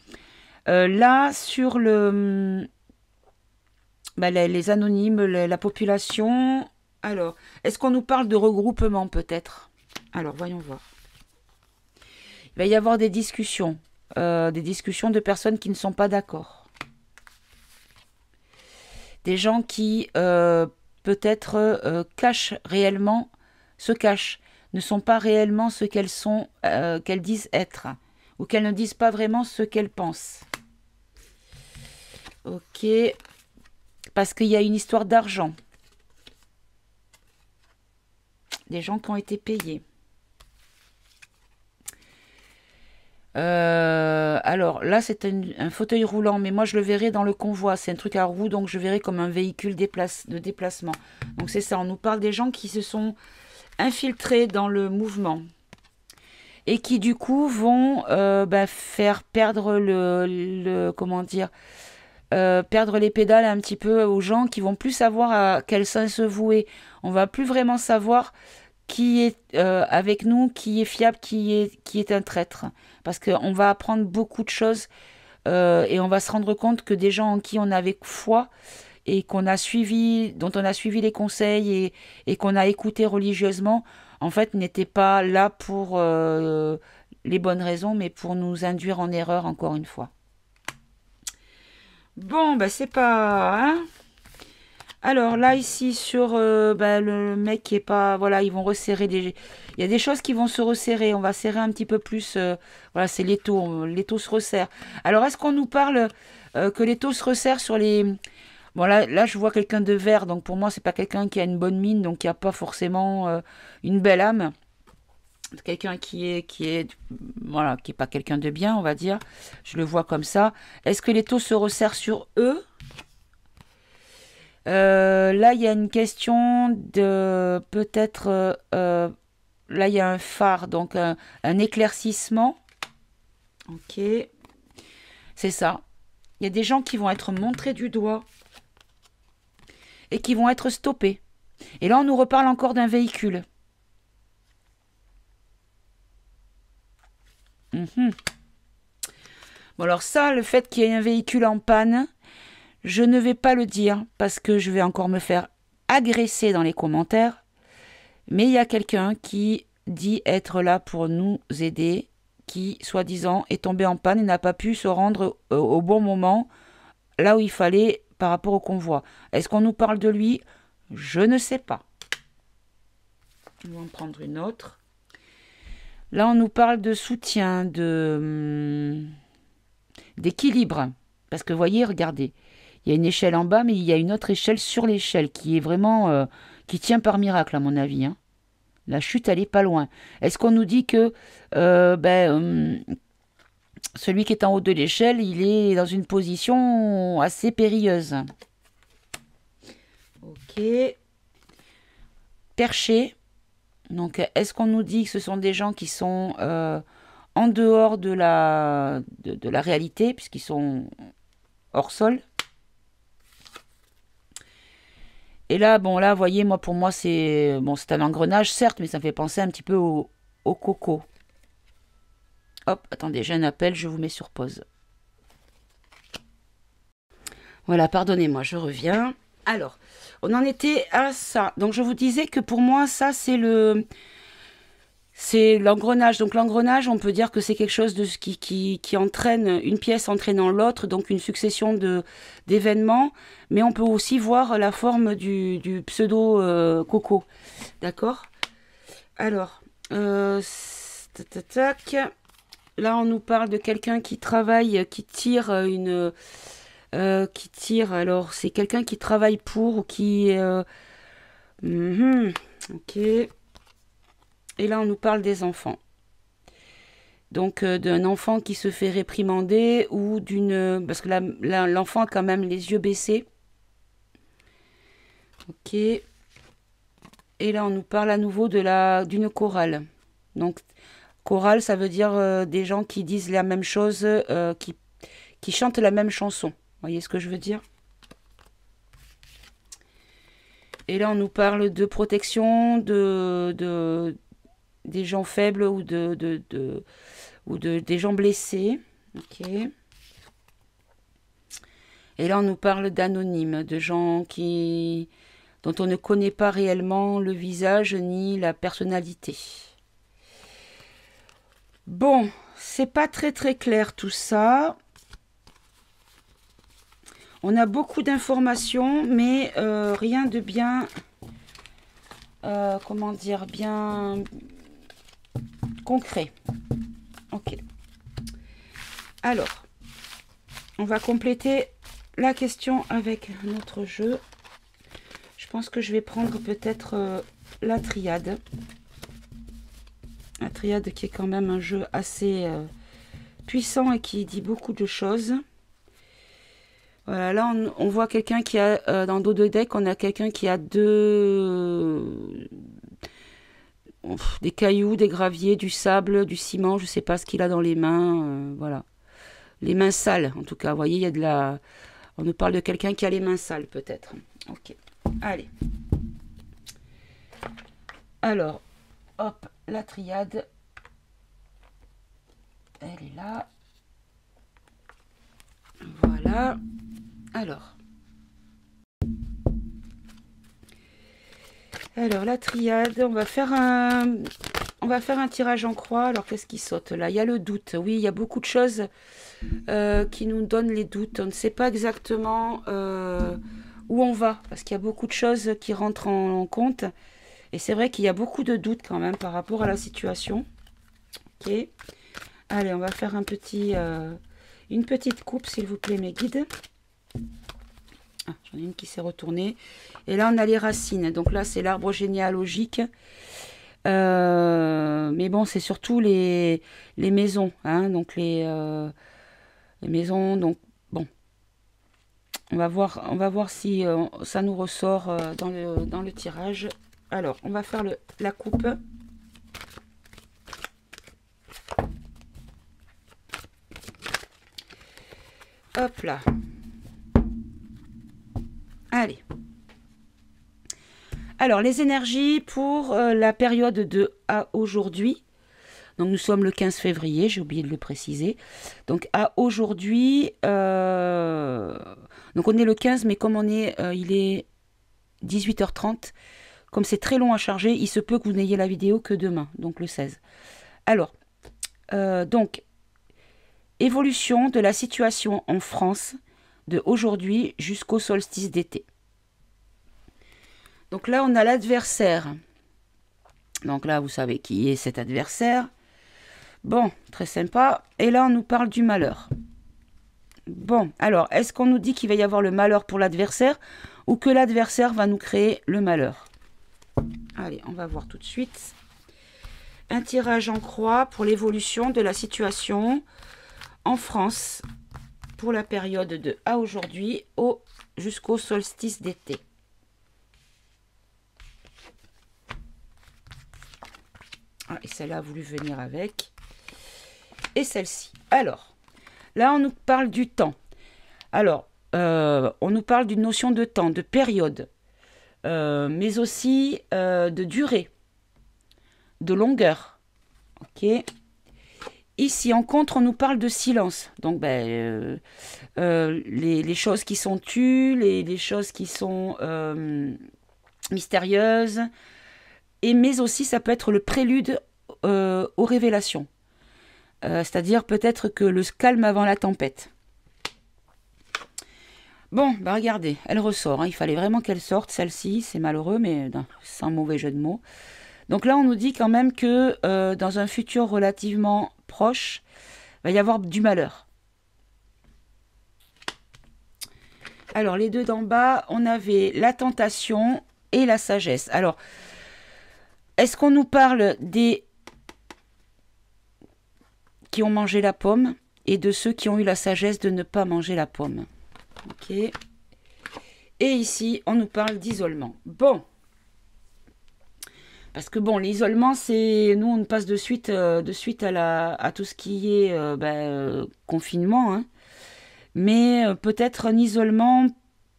Là sur les anonymes, la population. Alors, est-ce qu'on nous parle de regroupement peut-être? Alors voyons voir. Il va y avoir des discussions de personnes qui ne sont pas d'accord. Des gens qui peut-être se cachent, ne sont pas réellement ce qu'elles sont, qu'elles disent être, ou qu'elles ne disent pas vraiment ce qu'elles pensent. Ok, parce qu'il y a une histoire d'argent. Des gens qui ont été payés. Alors là, c'est un fauteuil roulant, mais moi je le verrai dans le convoi. C'est un truc à roues, donc je verrai comme un véhicule de déplacement. Donc c'est ça, on nous parle des gens qui se sont infiltrés dans le mouvement et qui du coup vont faire perdre comment dire, perdre les pédales un petit peu aux gens qui vont plus savoir à quel sens se vouer. On va plus vraiment savoir qui est avec nous, qui est fiable, qui est un traître. Parce qu'on va apprendre beaucoup de choses et on va se rendre compte que des gens en qui on avait foi et dont on a suivi les conseils et qu'on a écouté religieusement, en fait, n'étaient pas là pour les bonnes raisons, mais pour nous induire en erreur encore une fois. Bon, ben c'est pas... Hein. Alors là, ici, sur le mec qui est pas... Voilà, ils vont resserrer des... Il y a des choses qui vont se resserrer. On va serrer un petit peu plus. Voilà, c'est l'étau. L'étau se resserre. Alors, est-ce qu'on nous parle que l'étau se resserre sur les... Bon, là je vois quelqu'un de vert. Donc, pour moi, c'est pas quelqu'un qui a une bonne mine. Donc, qui a pas forcément une belle âme. Quelqu'un voilà, qui est pas quelqu'un de bien, on va dire. Je le vois comme ça. Est-ce que l'étau se resserre sur eux? Là, il y a une question de peut-être. Là, il y a un phare, donc un éclaircissement. Ok, c'est ça. Il y a des gens qui vont être montrés du doigt et qui vont être stoppés. Et là, on nous reparle encore d'un véhicule. Bon, alors ça, le fait qu'il y ait un véhicule en panne, je ne vais pas le dire parce que je vais encore me faire agresser dans les commentaires. Mais il y a quelqu'un qui dit être là pour nous aider, qui, soi-disant, est tombé en panne et n'a pas pu se rendre au bon moment, là où il fallait par rapport au convoi. Est-ce qu'on nous parle de lui? Je ne sais pas. On va en prendre une autre. Là, on nous parle de soutien, d'équilibre. Parce que, vous voyez, regardez, il y a une échelle en bas, mais il y a une autre échelle sur l'échelle qui est vraiment... qui tient par miracle, à mon avis, hein. La chute, elle est pas loin. Est-ce qu'on nous dit que celui qui est en haut de l'échelle, il est dans une position assez périlleuse? Ok. Perché. Donc, est-ce qu'on nous dit que ce sont des gens qui sont en dehors de la réalité, puisqu'ils sont hors sol? Et là, bon, là, vous voyez, moi, pour moi, c'est un engrenage, certes, mais ça me fait penser un petit peu au coco. Hop, attendez, j'ai un appel, je vous mets sur pause. Voilà, pardonnez-moi, je reviens. Alors, on en était à ça. Donc, je vous disais que pour moi, ça, c'est l'engrenage. Donc, l'engrenage, on peut dire que c'est quelque chose qui entraîne, une pièce entraînant l'autre, donc une succession d'événements. Mais on peut aussi voir la forme du pseudo coco. D'accord? Alors, tac. Là, on nous parle de quelqu'un qui travaille, qui tire alors, c'est quelqu'un qui travaille pour ou qui... ok. Et là, on nous parle des enfants. Donc, d'un enfant qui se fait réprimander ou d'une... Parce que là, l'enfant a quand même les yeux baissés. Ok. Et là, on nous parle à nouveau d'une chorale. Donc, chorale, ça veut dire des gens qui disent la même chose, qui chantent la même chanson. Vous voyez ce que je veux dire? Et là, on nous parle de protection des gens faibles ou des gens blessés. Ok. Et là, on nous parle d'anonymes, de gens dont on ne connaît pas réellement le visage ni la personnalité. Bon, c'est pas très très clair tout ça. On a beaucoup d'informations, mais rien de bien... comment dire? Bien concret. Ok. Alors, on va compléter la question avec notre jeu. Je pense que je vais prendre peut-être la triade. La triade qui est quand même un jeu assez puissant et qui dit beaucoup de choses. Voilà, là on voit quelqu'un qui a, dans le dos de deck, on a quelqu'un qui a des cailloux, des graviers, du sable, du ciment, je ne sais pas ce qu'il a dans les mains, voilà. Les mains sales, en tout cas, vous voyez, il y a de la... On nous parle de quelqu'un qui a les mains sales, peut-être. Ok, allez. Alors, hop, la triade. Elle est là. Voilà. Alors, la triade, on va faire un tirage en croix. Alors, qu'est-ce qui saute là? Il y a le doute. Oui, il y a beaucoup de choses qui nous donnent les doutes. On ne sait pas exactement où on va, parce qu'il y a beaucoup de choses qui rentrent en compte. Et c'est vrai qu'il y a beaucoup de doutes quand même par rapport à la situation. Ok. Allez, on va faire un petit, une petite coupe, s'il vous plaît, mes guides. Ah, j'en ai une qui s'est retournée. Et là, on a les racines. Donc là, c'est l'arbre généalogique. Mais bon, c'est surtout les maisons. Hein, donc les maisons. Donc, bon. On va voir si ça nous ressort dans le tirage. Alors, on va faire la coupe. Hop là. Allez. Alors, les énergies pour la période de à aujourd'hui. Donc, nous sommes le 15 février, j'ai oublié de le préciser. Donc, à aujourd'hui, donc on est le 15, mais comme il est 18h30, comme c'est très long à charger, il se peut que vous n'ayez la vidéo que demain, donc le 16. Alors, donc, évolution de la situation en France de aujourd'hui jusqu'au solstice d'été. Donc là, on a l'adversaire. Donc là, vous savez qui est cet adversaire. Bon, très sympa. Et là, on nous parle du malheur. Bon, alors, est-ce qu'on nous dit qu'il va y avoir le malheur pour l'adversaire ou que l'adversaire va nous créer le malheur? Allez, on va voir tout de suite. Un tirage en croix pour l'évolution de la situation en France pour la période de à aujourd'hui jusqu'au solstice d'été. Ah, et celle-là a voulu venir avec. Et celle-ci. Alors, là, on nous parle du temps. Alors, on nous parle d'une notion de temps, de période, mais aussi de durée, de longueur. Ok. Ici, en contre, on nous parle de silence. Donc, les choses qui sont tues, les choses qui sont mystérieuses, mais aussi, ça peut être le prélude aux révélations. C'est-à-dire peut-être que le calme avant la tempête. Bon, bah regardez, elle ressort. Hein. Il fallait vraiment qu'elle sorte, celle-ci. C'est malheureux, mais sans mauvais jeu de mots. Donc là, on nous dit quand même que dans un futur relativement proche, il va y avoir du malheur. Alors, les deux d'en bas, on avait la tentation et la sagesse. Alors, est-ce qu'on nous parle des qui ont mangé la pomme et de ceux qui ont eu la sagesse de ne pas manger la pomme? Ok. Et ici, on nous parle d'isolement. Bon. Parce que bon, l'isolement, c'est... Nous, on passe de suite à tout ce qui est confinement. Hein. Mais peut-être un isolement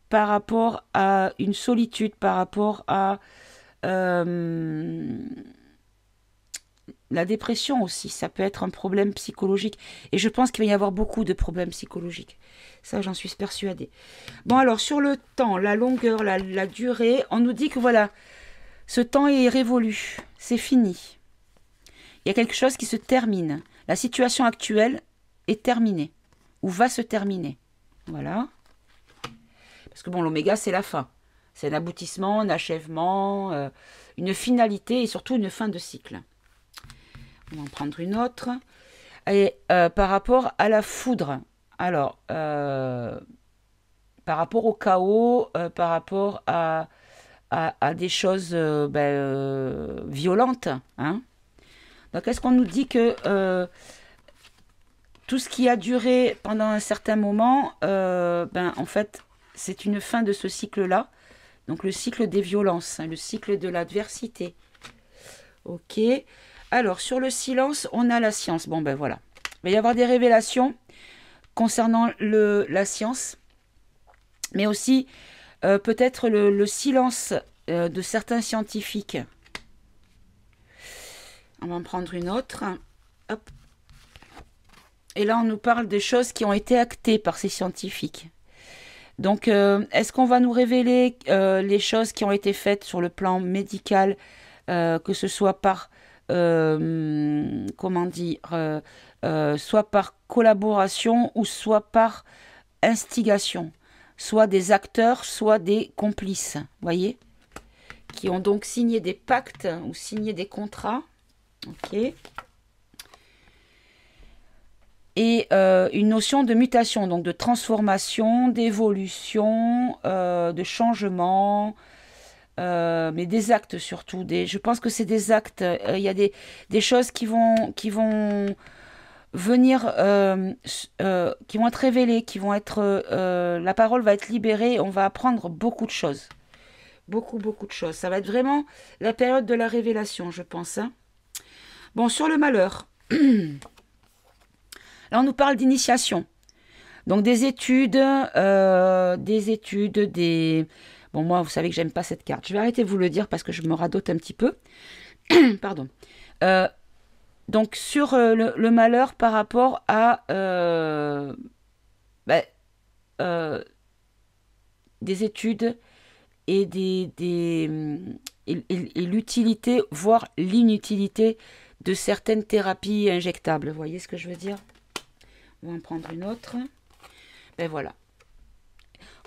par rapport à une solitude, par rapport à la dépression aussi. Ça peut être un problème psychologique. Et je pense qu'il va y avoir beaucoup de problèmes psychologiques. Ça, j'en suis persuadée. Bon, alors, sur le temps, la longueur, la durée, on nous dit que voilà... Ce temps est révolu, c'est fini. Il y a quelque chose qui se termine. La situation actuelle est terminée, ou va se terminer. Voilà. Parce que bon, l'oméga, c'est la fin. C'est un aboutissement, un achèvement, une finalité et surtout une fin de cycle. On va en prendre une autre. Et par rapport à la foudre, alors, par rapport au chaos, par rapport à des choses violentes. Hein. Donc, est-ce qu'on nous dit que tout ce qui a duré pendant un certain moment, en fait, c'est une fin de ce cycle-là. Donc, le cycle des violences, hein, le cycle de l'adversité. Ok. Alors, sur le silence, on a la science. Bon, ben voilà. Il va y avoir des révélations concernant la science, mais aussi... peut-être le silence de certains scientifiques. On va en prendre une autre. Hop. Et là, on nous parle des choses qui ont été actées par ces scientifiques. Donc, est-ce qu'on va nous révéler les choses qui ont été faites sur le plan médical, que ce soit par, comment dire, soit par collaboration ou soit par instigation? soit des acteurs, soit des complices, voyez, qui ont donc signé des pactes ou signé des contrats. Ok. Et une notion de mutation, donc de transformation, d'évolution, de changement, mais des actes surtout. Je pense que c'est des actes. Il y a des choses qui vont venir, qui vont être révélées, la parole va être libérée. On va apprendre beaucoup de choses. Beaucoup, beaucoup de choses. Ça va être vraiment la période de la révélation, je pense. Hein. Bon, sur le malheur. Là, on nous parle d'initiation. Donc, des études. Bon, moi, vous savez que j'aime pas cette carte. Je vais arrêter de vous le dire parce que je me radote un petit peu. Pardon. Donc, sur le malheur par rapport à des études et et l'utilité, voire l'inutilité de certaines thérapies injectables. Vous voyez ce que je veux dire? On va en prendre une autre. Ben voilà.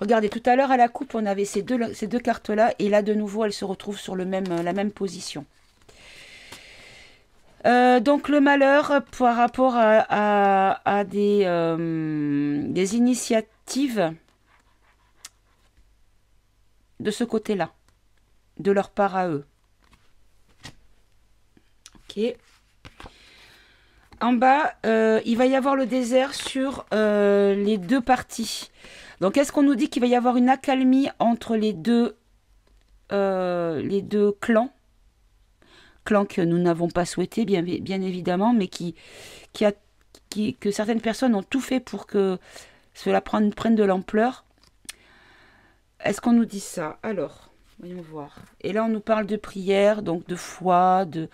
Regardez, tout à l'heure à la coupe, on avait ces deux cartes-là. Et là, de nouveau, elles se retrouvent sur la même position. Donc, le malheur par rapport à des initiatives de ce côté-là. De leur part à eux. Ok. En bas, il va y avoir le désert sur les deux parties. Donc, est-ce qu'on nous dit qu'il va y avoir une accalmie entre les deux clans? Clans que nous n'avons pas souhaité, bien évidemment, mais que certaines personnes ont tout fait pour que cela prenne de l'ampleur. Est-ce qu'on nous dit ça? Alors, voyons voir. Et là, on nous parle de prière, donc de foi, de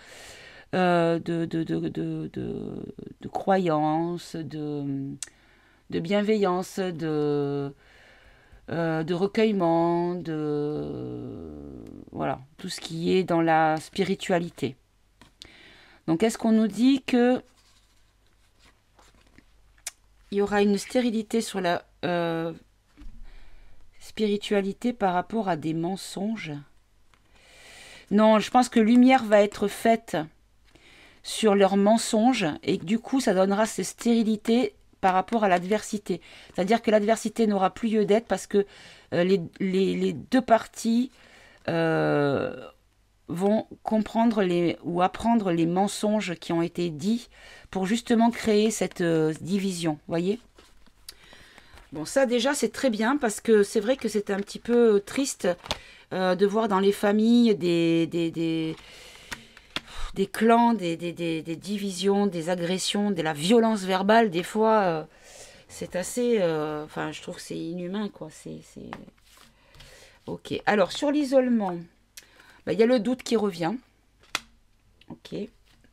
croyance, de bienveillance, de recueillement, voilà, tout ce qui est dans la spiritualité. Donc, est-ce qu'on nous dit que il y aura une stérilité sur la spiritualité par rapport à des mensonges? Non, je pense que lumière va être faite sur leurs mensonges et que du coup ça donnera cette stérilité par rapport à l'adversité. C'est-à-dire que l'adversité n'aura plus lieu d'être parce que les deux parties vont comprendre ou apprendre les mensonges qui ont été dits pour justement créer cette division. Voyez? Bon, ça déjà c'est très bien parce que c'est vrai que c'est un petit peu triste de voir dans les familles des clans, des divisions, des agressions, de la violence verbale. Des fois, c'est assez... Enfin, je trouve que c'est inhumain, quoi. Ok. Alors, sur l'isolement, il y a le doute qui revient. Ok.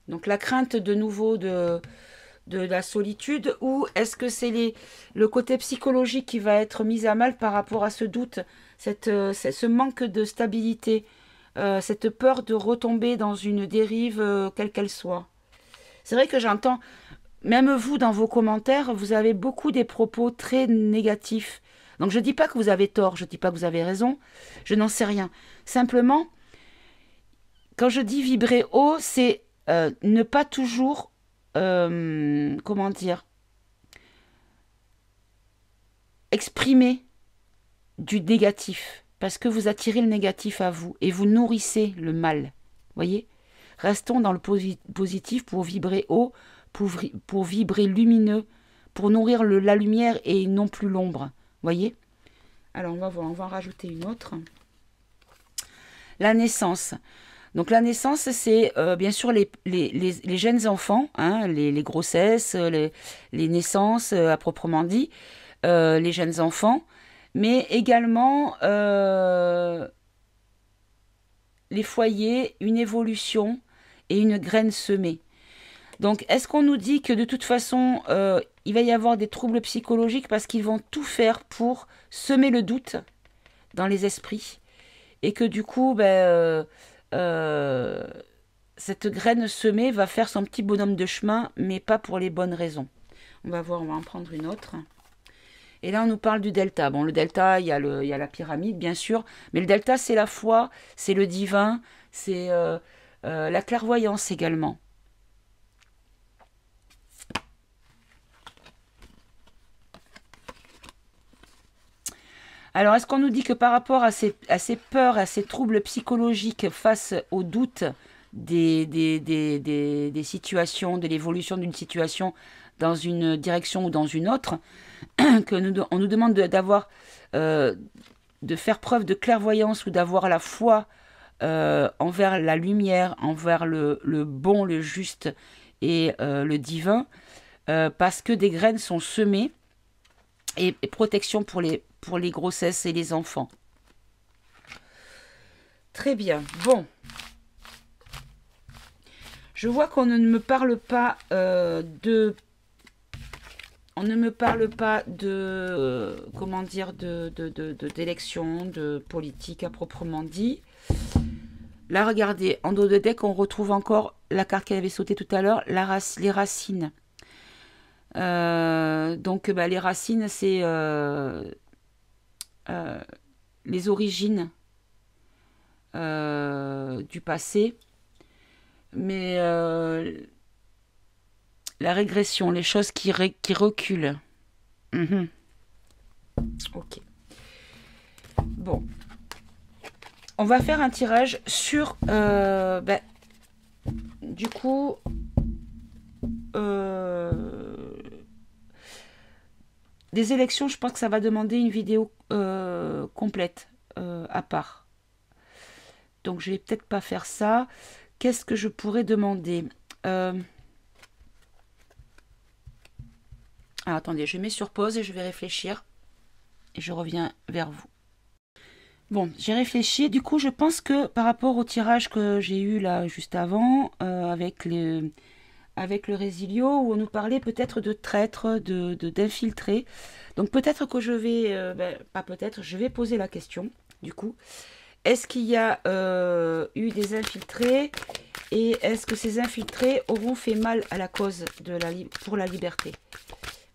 Donc, la crainte de nouveau de la solitude, ou est-ce que c'est le côté psychologique qui va être mis à mal par rapport à ce doute, ce manque de stabilité, cette peur de retomber dans une dérive, quelle qu'elle soit. C'est vrai que j'entends, même vous, dans vos commentaires, vous avez beaucoup des propos très négatifs. Donc je ne dis pas que vous avez tort, je ne dis pas que vous avez raison, je n'en sais rien. Simplement, quand je dis vibrer haut, c'est ne pas toujours, comment dire, exprimer du négatif. Parce que vous attirez le négatif à vous et vous nourrissez le mal. Voyez? Restons dans le positif pour vibrer haut, pour vibrer lumineux, pour nourrir la lumière et non plus l'ombre. Voyez? Alors, on va voir, on va en rajouter une autre. La naissance. Donc, la naissance, c'est bien sûr les jeunes enfants, hein, les grossesses, les naissances à proprement dit, les jeunes enfants, mais également les foyers, une évolution et une graine semée. Donc, est-ce qu'on nous dit que de toute façon, il va y avoir des troubles psychologiques parce qu'ils vont tout faire pour semer le doute dans les esprits et que du coup, cette graine semée va faire son petit bonhomme de chemin, mais pas pour les bonnes raisons. On va voir, on va en prendre une autre. Et là, on nous parle du delta. Bon, le delta, il y a la pyramide, bien sûr. Mais le delta, c'est la foi, c'est le divin, c'est la clairvoyance également. Alors, est-ce qu'on nous dit que par rapport à ces peurs, à ces troubles psychologiques face aux doutes des situations, de l'évolution d'une situation dans une direction ou dans une autre, on nous demande euh, de faire preuve de clairvoyance ou d'avoir la foi envers la lumière, envers le bon, le juste et le divin, parce que des graines sont semées et protection pour les grossesses et les enfants. Très bien. Bon. Je vois qu'on ne me parle pas on ne me parle pas de, comment dire, d'élection, de politique à proprement dit. Là, regardez, en dos de deck, on retrouve encore la carte qu'elle avait sautée tout à l'heure, les racines. Donc, bah, les racines, c'est les origines du passé. Mais la régression, les choses qui reculent. Mhm. Ok. Bon. On va faire un tirage sur... du coup... des élections, je pense que ça va demander une vidéo complète à part. Donc je vais peut-être pas faire ça. Qu'est-ce que je pourrais demander attendez, je mets sur pause et je vais réfléchir. Et je reviens vers vous. Bon, j'ai réfléchi. Du coup, je pense que par rapport au tirage que j'ai eu là juste avant, avec le Résilio, où on nous parlait peut-être de traîtres, d'infiltrés. Donc peut-être que je vais, pas peut-être, je vais poser la question, du coup. Est-ce qu'il y a eu des infiltrés et est-ce que ces infiltrés auront fait mal à la cause pour la liberté?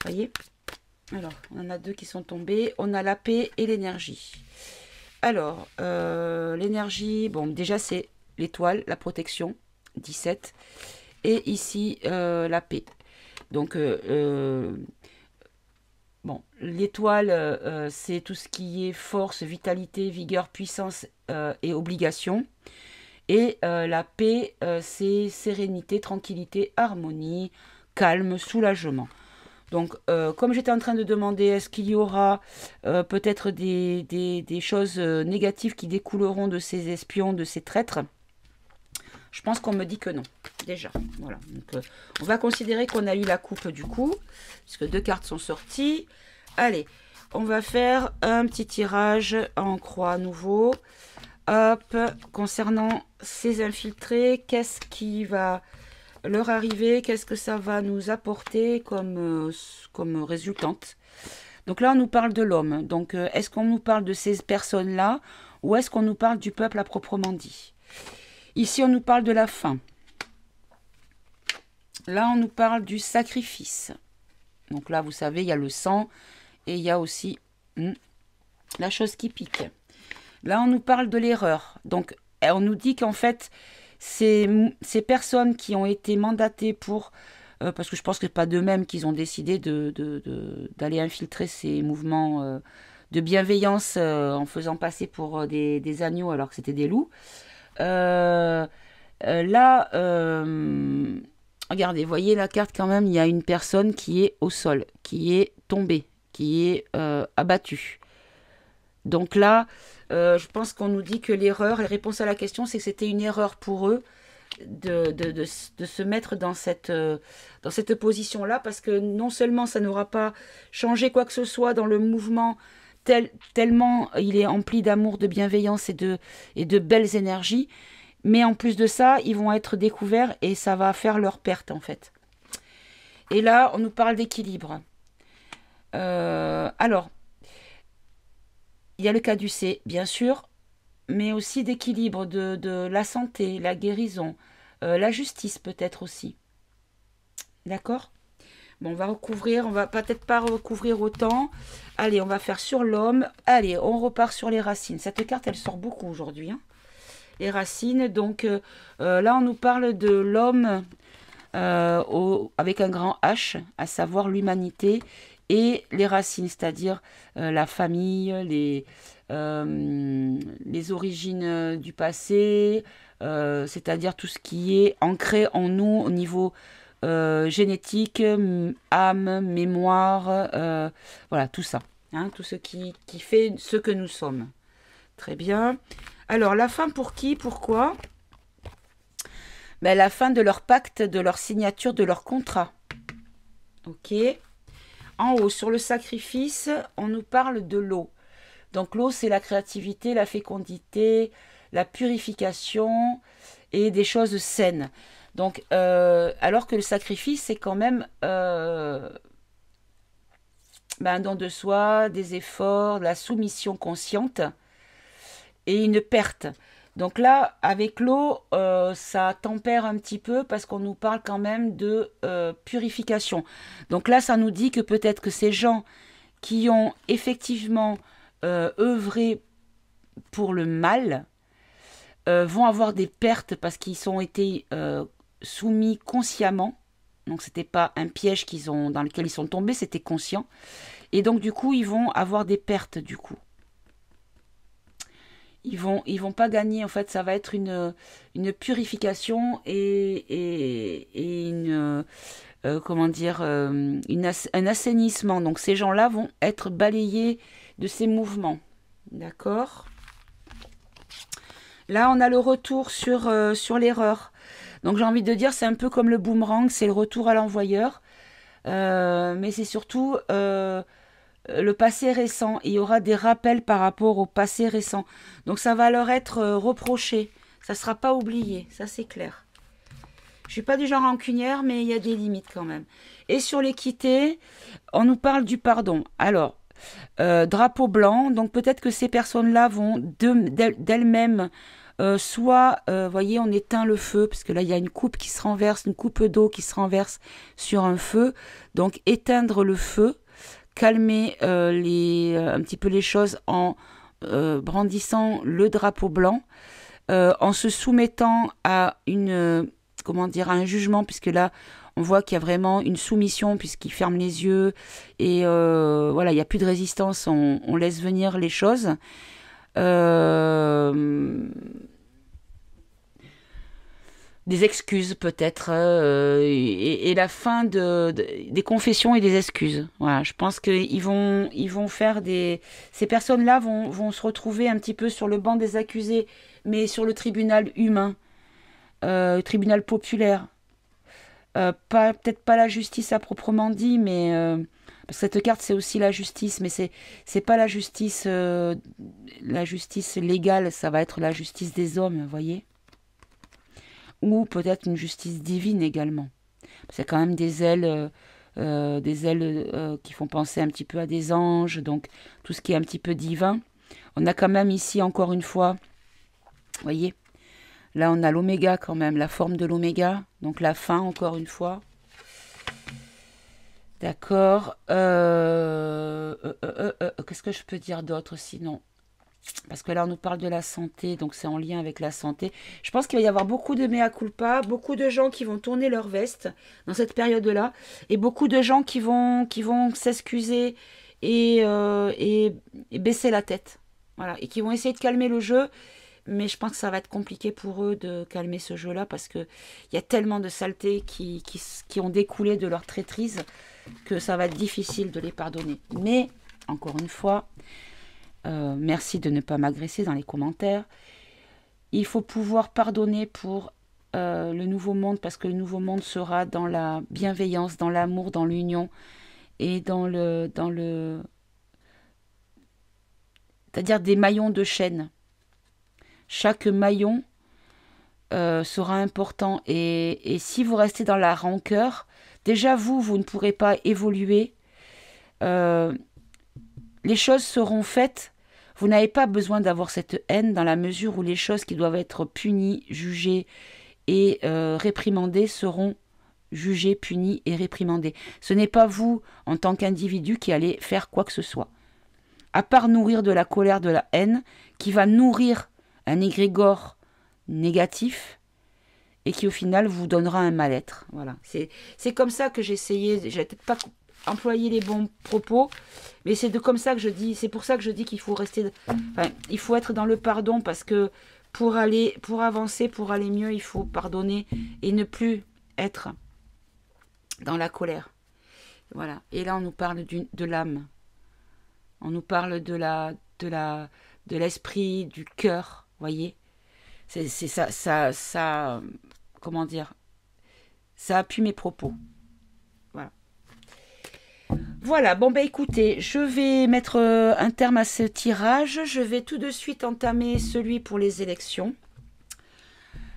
Voyez? Alors, on en a deux qui sont tombés. On a la paix et l'énergie. Alors, l'énergie, bon, déjà c'est l'étoile, la protection, 17. Et ici, la paix. Donc, bon, l'étoile, c'est tout ce qui est force, vitalité, vigueur, puissance et obligation. Et la paix, c'est sérénité, tranquillité, harmonie, calme, soulagement. Donc, comme j'étais en train de demander, est-ce qu'il y aura peut-être des choses négatives qui découleront de ces espions, de ces traîtres? Je pense qu'on me dit que non, déjà. Voilà. Donc, on va considérer qu'on a eu la coupe du coup, puisque deux cartes sont sorties. Allez, on va faire un petit tirage en croix à nouveau. Hop, concernant ces infiltrés, qu'est-ce qui va leur arriver? Qu'est-ce que ça va nous apporter comme résultante? Donc là, on nous parle de l'homme. Donc, est-ce qu'on nous parle de ces personnes-là ou est-ce qu'on nous parle du peuple à proprement dit? Ici, on nous parle de la faim. Là, on nous parle du sacrifice. Donc là, vous savez, il y a le sang et il y a aussi la chose qui pique. Là, on nous parle de l'erreur. Donc, on nous dit qu'en fait, ces personnes qui ont été mandatées pour... parce que je pense que ce n'est pas d'eux-mêmes qu'ils ont décidé d'aller infiltrer ces mouvements de bienveillance en faisant passer pour des agneaux alors que c'était des loups. Là, regardez, voyez la carte quand même, il y a une personne qui est au sol, qui est tombée, qui est abattue. Donc là, je pense qu'on nous dit que l'erreur, la réponse à la question, c'est que c'était une erreur pour eux de se mettre dans cette position-là, parce que non seulement ça n'aura pas changé quoi que ce soit dans le mouvement, tellement il est empli d'amour, de bienveillance et de belles énergies, mais en plus de ça, ils vont être découverts et ça va faire leur perte en fait. Et là, on nous parle d'équilibre. Alors, il y a le caducée, bien sûr, mais aussi d'équilibre, de la santé, la guérison, la justice peut-être aussi. D'accord? Bon, on va recouvrir, on va peut-être pas recouvrir autant. Allez, on va faire sur l'homme. Allez, on repart sur les racines. Cette carte, elle sort beaucoup aujourd'hui, hein. Les racines, donc là, on nous parle de l'homme avec un grand H, à savoir l'humanité, et les racines, c'est-à-dire la famille, les origines du passé, c'est-à-dire tout ce qui est ancré en nous au niveau génétique, âme, mémoire, voilà, tout ça. Hein, tout ce qui fait ce que nous sommes. Très bien. Alors, la fin pour qui? Pourquoi? Ben, la fin de leur pacte, de leur signature, de leur contrat. Ok. En haut, sur le sacrifice, on nous parle de l'eau. Donc l'eau, c'est la créativité, la fécondité, la purification et des choses saines. Donc, alors que le sacrifice, c'est quand même un don de soi, des efforts, de la soumission consciente et une perte. Donc là, avec l'eau, ça tempère un petit peu parce qu'on nous parle quand même de purification. Donc là, ça nous dit que peut-être que ces gens qui ont effectivement œuvré pour le mal vont avoir des pertes parce qu'ils ont été soumis consciemment. Donc c'était pas un piège dans lequel ils sont tombés, c'était conscient. Et donc du coup, ils vont avoir des pertes du coup. Ils vont pas gagner, en fait, ça va être une purification et une comment dire un assainissement. Donc ces gens-là vont être balayés de ces mouvements. D'accord? Là, on a le retour sur l'erreur. Donc j'ai envie de dire, c'est un peu comme le boomerang, c'est le retour à l'envoyeur. Mais c'est surtout le passé récent. Il y aura des rappels par rapport au passé récent. Donc ça va leur être reproché. Ça ne sera pas oublié, ça c'est clair. Je ne suis pas du genre rancunière, mais il y a des limites quand même. Et sur l'équité, on nous parle du pardon. Alors, drapeau blanc, donc peut-être que ces personnes-là vont d'elles-mêmes soit, voyez, on éteint le feu, parce que là, il y a une coupe qui se renverse, une coupe d'eau qui se renverse sur un feu. Donc, éteindre le feu, calmer un petit peu les choses en brandissant le drapeau blanc, en se soumettant à comment dire, à un jugement, puisque là, on voit qu'il y a vraiment une soumission, puisqu'il ferme les yeux, et voilà, il n'y a plus de résistance, on laisse venir les choses. Des excuses peut-être et la fin des confessions et des excuses. Voilà, je pense qu'ils vont faire ces personnes-là vont se retrouver un petit peu sur le banc des accusés, mais sur le tribunal humain, le tribunal populaire. Peut-être pas la justice à proprement dit, mais parce que cette carte c'est aussi la justice, mais c'est pas la justice légale, ça va être la justice des hommes, vous voyez. Ou peut-être une justice divine également. C'est quand même des ailes qui font penser un petit peu à des anges, donc tout ce qui est un petit peu divin. On a quand même ici, encore une fois, vous voyez, là on a l'oméga quand même, la forme de l'oméga, donc la fin, encore une fois. D'accord. Qu'est-ce que je peux dire d'autre sinon ? Parce que là, on nous parle de la santé, donc c'est en lien avec la santé. Je pense qu'il va y avoir beaucoup de mea culpa, beaucoup de gens qui vont tourner leur veste dans cette période-là, et beaucoup de gens qui vont s'excuser et baisser la tête. Voilà, et qui vont essayer de calmer le jeu, mais je pense que ça va être compliqué pour eux de calmer ce jeu-là, parce qu'il y a tellement de saletés qui ont découlé de leur traîtrise que ça va être difficile de les pardonner. Mais, encore une fois... merci de ne pas m'agresser dans les commentaires. Il faut pouvoir pardonner pour le nouveau monde, parce que le nouveau monde sera dans la bienveillance, dans l'amour, dans l'union et dans le c'est-à-dire des maillons de chaîne. Chaque maillon sera important, et si vous restez dans la rancœur, déjà vous ne pourrez pas évoluer. Les choses seront faites. Vous n'avez pas besoin d'avoir cette haine, dans la mesure où les choses qui doivent être punies, jugées et réprimandées seront jugé, puni et réprimandé. Ce n'est pas vous, en tant qu'individu, qui allez faire quoi que ce soit. À part nourrir de la colère, de la haine, qui va nourrir un égrégore négatif et qui au final vous donnera un mal-être. Voilà. C'est comme ça que j'ai essayé, j'ai peut-être pas employé les bons propos, mais c'est comme ça que je dis, c'est pour ça que je dis qu'il faut rester, enfin, il faut être dans le pardon parce que pour avancer, pour aller mieux, il faut pardonner et ne plus être dans la colère. Voilà. Et là, on nous parle de l'âme. On nous parle de l'esprit, du cœur, voyez. C'est ça, comment dire, ça appuie mes propos. Voilà. Voilà, bon ben écoutez, je vais mettre un terme à ce tirage. Je vais tout de suite entamer celui pour les élections.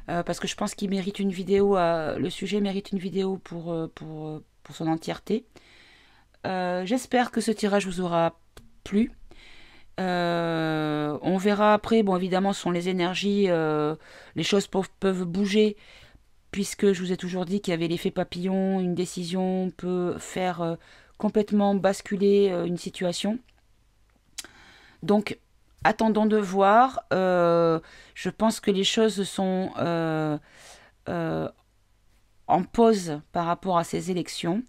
Parce que je pense qu'il mérite une vidéo, le sujet mérite une vidéo pour son entièreté. J'espère que ce tirage vous aura plu. On verra après, bon évidemment ce sont les énergies, les choses peuvent bouger, puisque je vous ai toujours dit qu'il y avait l'effet papillon, une décision peut faire complètement basculer une situation. Donc attendons de voir, je pense que les choses sont en pause par rapport à ces élections,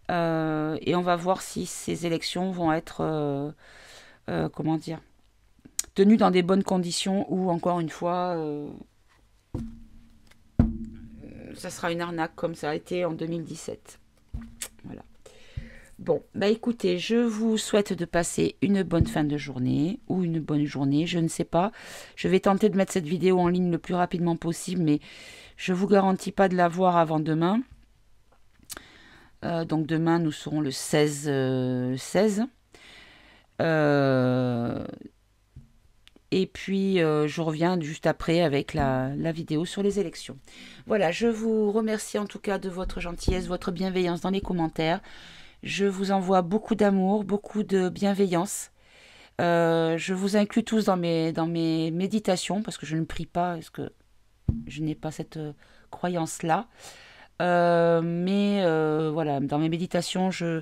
et on va voir si ces élections vont être comment dire, tenu dans des bonnes conditions ou encore une fois ça sera une arnaque comme ça a été en 2017. Voilà. Bon, bah écoutez, je vous souhaite de passer une bonne fin de journée ou une bonne journée, je ne sais pas. Je vais tenter de mettre cette vidéo en ligne le plus rapidement possible, mais je ne vous garantis pas de la voir avant demain. Donc demain, nous serons le 16. Et puis je reviens juste après avec la vidéo sur les élections. Voilà, je vous remercie en tout cas de votre gentillesse, votre bienveillance dans les commentaires. Je vous envoie beaucoup d'amour, beaucoup de bienveillance. Je vous inclus tous dans mes méditations parce que je ne prie pas, parce que je n'ai pas cette croyance-là. Mais voilà, dans mes méditations, je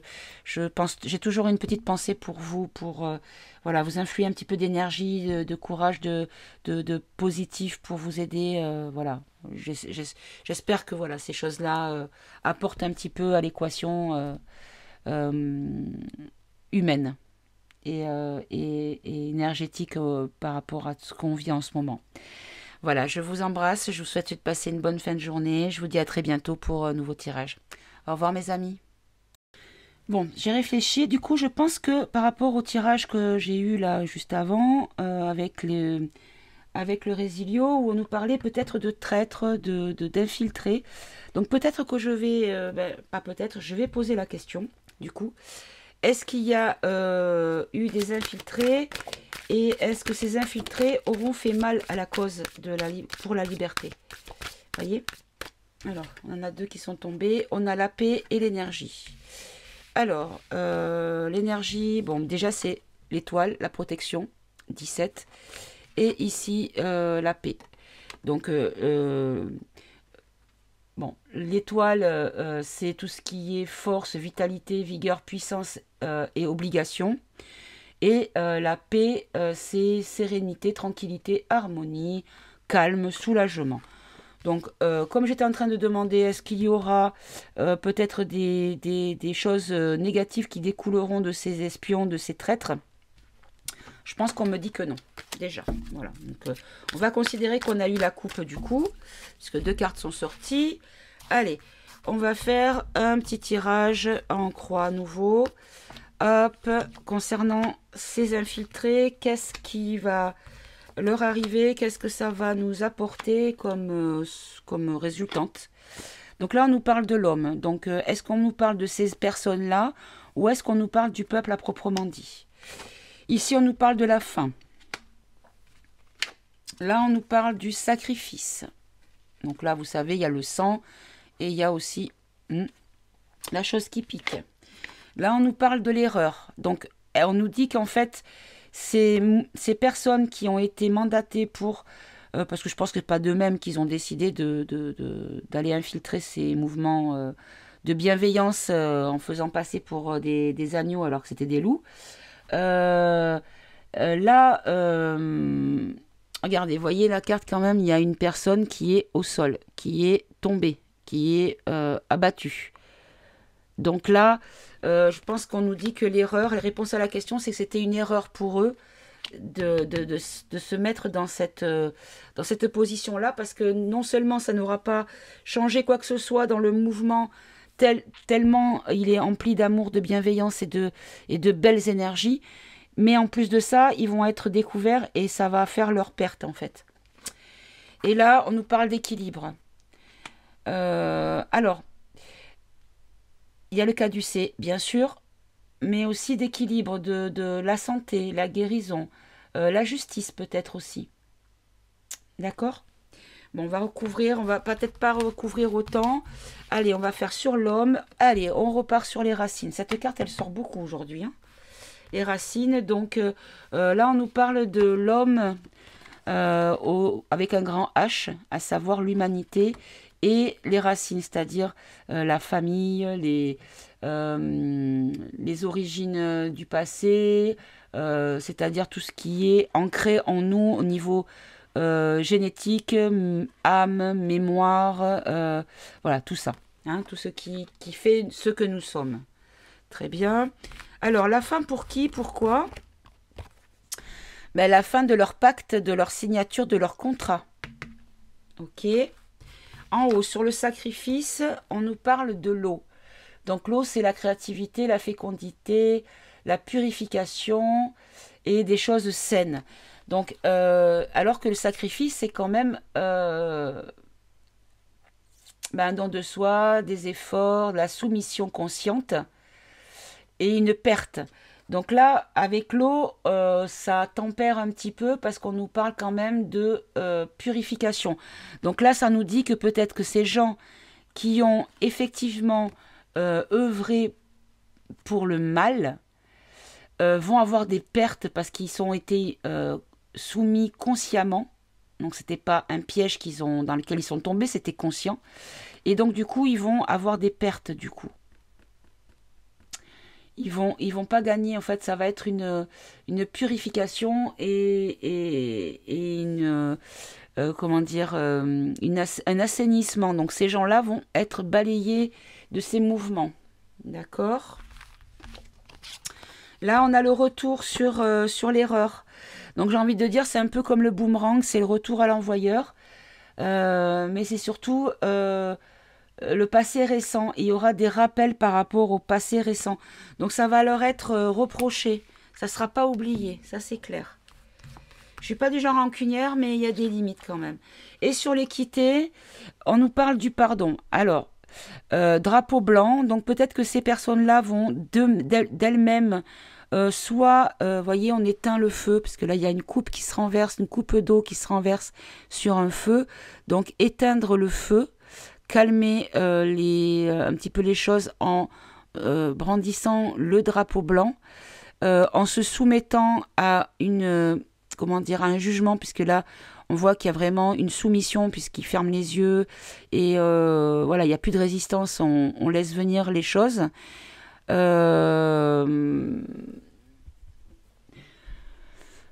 pense, j'ai toujours une petite pensée pour vous, pour voilà, vous influer un petit peu d'énergie, de courage, de positif pour vous aider. Voilà, j'espère que voilà, ces choses-là apportent un petit peu à l'équation humaine et énergétique par rapport à ce qu'on vit en ce moment. Voilà, je vous embrasse, je vous souhaite de passer une bonne fin de journée. Je vous dis à très bientôt pour un nouveau tirage. Au revoir mes amis. Bon, j'ai réfléchi. Du coup, je pense que par rapport au tirage que j'ai eu là juste avant, avec le Résilio, où on nous parlait peut-être de traîtres, d'infiltrés. Donc peut-être que je vais, pas peut-être, je vais poser la question, du coup. Est-ce qu'il y a eu des infiltrés? Et est-ce que ces infiltrés auront fait mal à la cause pour la liberté? Voyez? Alors, on en a deux qui sont tombés. On a la paix et l'énergie. Alors, l'énergie, bon, déjà c'est l'étoile, la protection, 17. Et ici, la paix. Donc, bon, l'étoile, c'est tout ce qui est force, vitalité, vigueur, puissance et obligation. Et la paix, c'est sérénité, tranquillité, harmonie, calme, soulagement. Donc, comme j'étais en train de demander, est-ce qu'il y aura peut-être des choses négatives qui découleront de ces espions, de ces traîtres? Je pense qu'on me dit que non, déjà. Voilà. Donc, on va considérer qu'on a eu la coupe du coup, puisque deux cartes sont sorties. Allez, on va faire un petit tirage en croix à nouveau. Hop, concernant ces infiltrés, qu'est-ce qui va leur arriver? Qu'est-ce que ça va nous apporter comme résultante? Donc là, on nous parle de l'homme. Donc, est-ce qu'on nous parle de ces personnes-là ou est-ce qu'on nous parle du peuple à proprement dit? Ici, on nous parle de la faim. Là, on nous parle du sacrifice. Donc là, vous savez, il y a le sang et il y a aussi la chose qui pique. Là, on nous parle de l'erreur. Donc, on nous dit qu'en fait, ces personnes qui ont été mandatées pour parce que je pense que c'est pas d'eux-mêmes qu'ils ont décidé d'aller infiltrer ces mouvements de bienveillance en faisant passer pour des agneaux alors que c'était des loups. Euh, là, regardez, voyez la carte quand même, il y a une personne qui est au sol, qui est tombée, qui est abattue. Donc là, je pense qu'on nous dit que l'erreur, la réponse à la question, c'est que c'était une erreur pour eux de se mettre dans cette position-là, parce que non seulement ça n'aura pas changé quoi que ce soit dans le mouvement, tellement il est empli d'amour, de bienveillance et de belles énergies, mais en plus de ça, ils vont être découverts et ça va faire leur perte en fait. Et là, on nous parle d'équilibre. Alors, il y a le caducée, bien sûr, mais aussi d'équilibre, de la santé, la guérison, la justice peut-être aussi. D'accord? Bon, on va recouvrir, on va peut-être pas recouvrir autant. Allez, on va faire sur l'homme. Allez, on repart sur les racines. Cette carte, elle sort beaucoup aujourd'hui, hein. Les racines, donc là, on nous parle de l'homme avec un grand H, à savoir l'humanité, et les racines, c'est-à-dire la famille, les origines du passé, c'est-à-dire tout ce qui est ancré en nous au niveau génétique, âme, mémoire, voilà, tout ça. Hein, tout ce qui fait ce que nous sommes. Très bien. Alors, la fin pour qui? Pourquoi? Ben, la fin de leur pacte, de leur signature, de leur contrat. Ok. En haut, sur le sacrifice, on nous parle de l'eau. Donc l'eau, c'est la créativité, la fécondité, la purification et des choses saines. Donc, alors que le sacrifice, c'est quand même un don de soi, des efforts, de la soumission consciente et une perte. Donc là, avec l'eau, ça tempère un petit peu parce qu'on nous parle quand même de purification. Donc là, ça nous dit que peut-être que ces gens qui ont effectivement œuvré pour le mal vont avoir des pertes parce qu'ils ont été soumis consciemment. Donc c'était pas un piège dans lequel ils sont tombés, c'était conscient. Et donc du coup, ils vont avoir des pertes du coup. Ils vont pas gagner, en fait, ça va être une purification et une, comment dire, un assainissement. Donc ces gens-là vont être balayés de ces mouvements. D'accord? Là, on a le retour sur l'erreur. Donc j'ai envie de dire, c'est un peu comme le boomerang, c'est le retour à l'envoyeur. Mais c'est surtout le passé récent. Il y aura des rappels par rapport au passé récent. Donc ça va leur être reproché. Ça ne sera pas oublié, ça c'est clair. Je ne suis pas du genre rancunière, mais il y a des limites quand même. Et sur l'équité, on nous parle du pardon. Alors, drapeau blanc, donc peut-être que ces personnes-là vont d'elles-mêmes soit, voyez, on éteint le feu, parce que là, il y a une coupe qui se renverse, une coupe d'eau qui se renverse sur un feu. Donc, éteindre le feu, calmer un petit peu les choses en brandissant le drapeau blanc, en se soumettant à comment dire, à un jugement, puisque là, on voit qu'il y a vraiment une soumission, puisqu'il ferme les yeux, et voilà, il n'y a plus de résistance, on laisse venir les choses.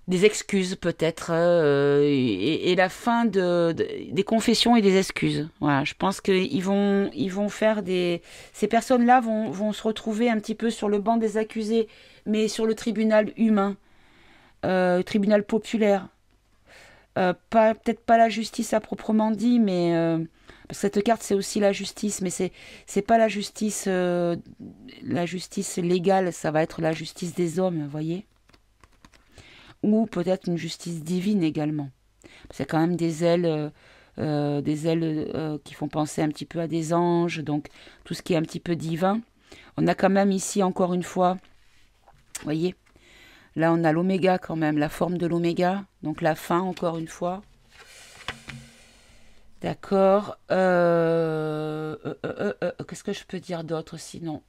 Des excuses peut-être et la fin des confessions et des excuses. Voilà, je pense qu'ils vont faire ces personnes-là vont se retrouver un petit peu sur le banc des accusés, mais sur le tribunal humain, le tribunal populaire. Peut-être pas la justice à proprement dit, mais cette carte c'est aussi la justice, mais c'est pas la justice légale, ça va être la justice des hommes, vous voyez, ou peut-être une justice divine également. C'est quand même des ailes qui font penser un petit peu à des anges, donc tout ce qui est un petit peu divin. On a quand même ici encore une fois, vous voyez. Là, on a l'oméga quand même, la forme de l'oméga. Donc la fin, encore une fois. D'accord. Qu'est-ce que je peux dire d'autre sinon?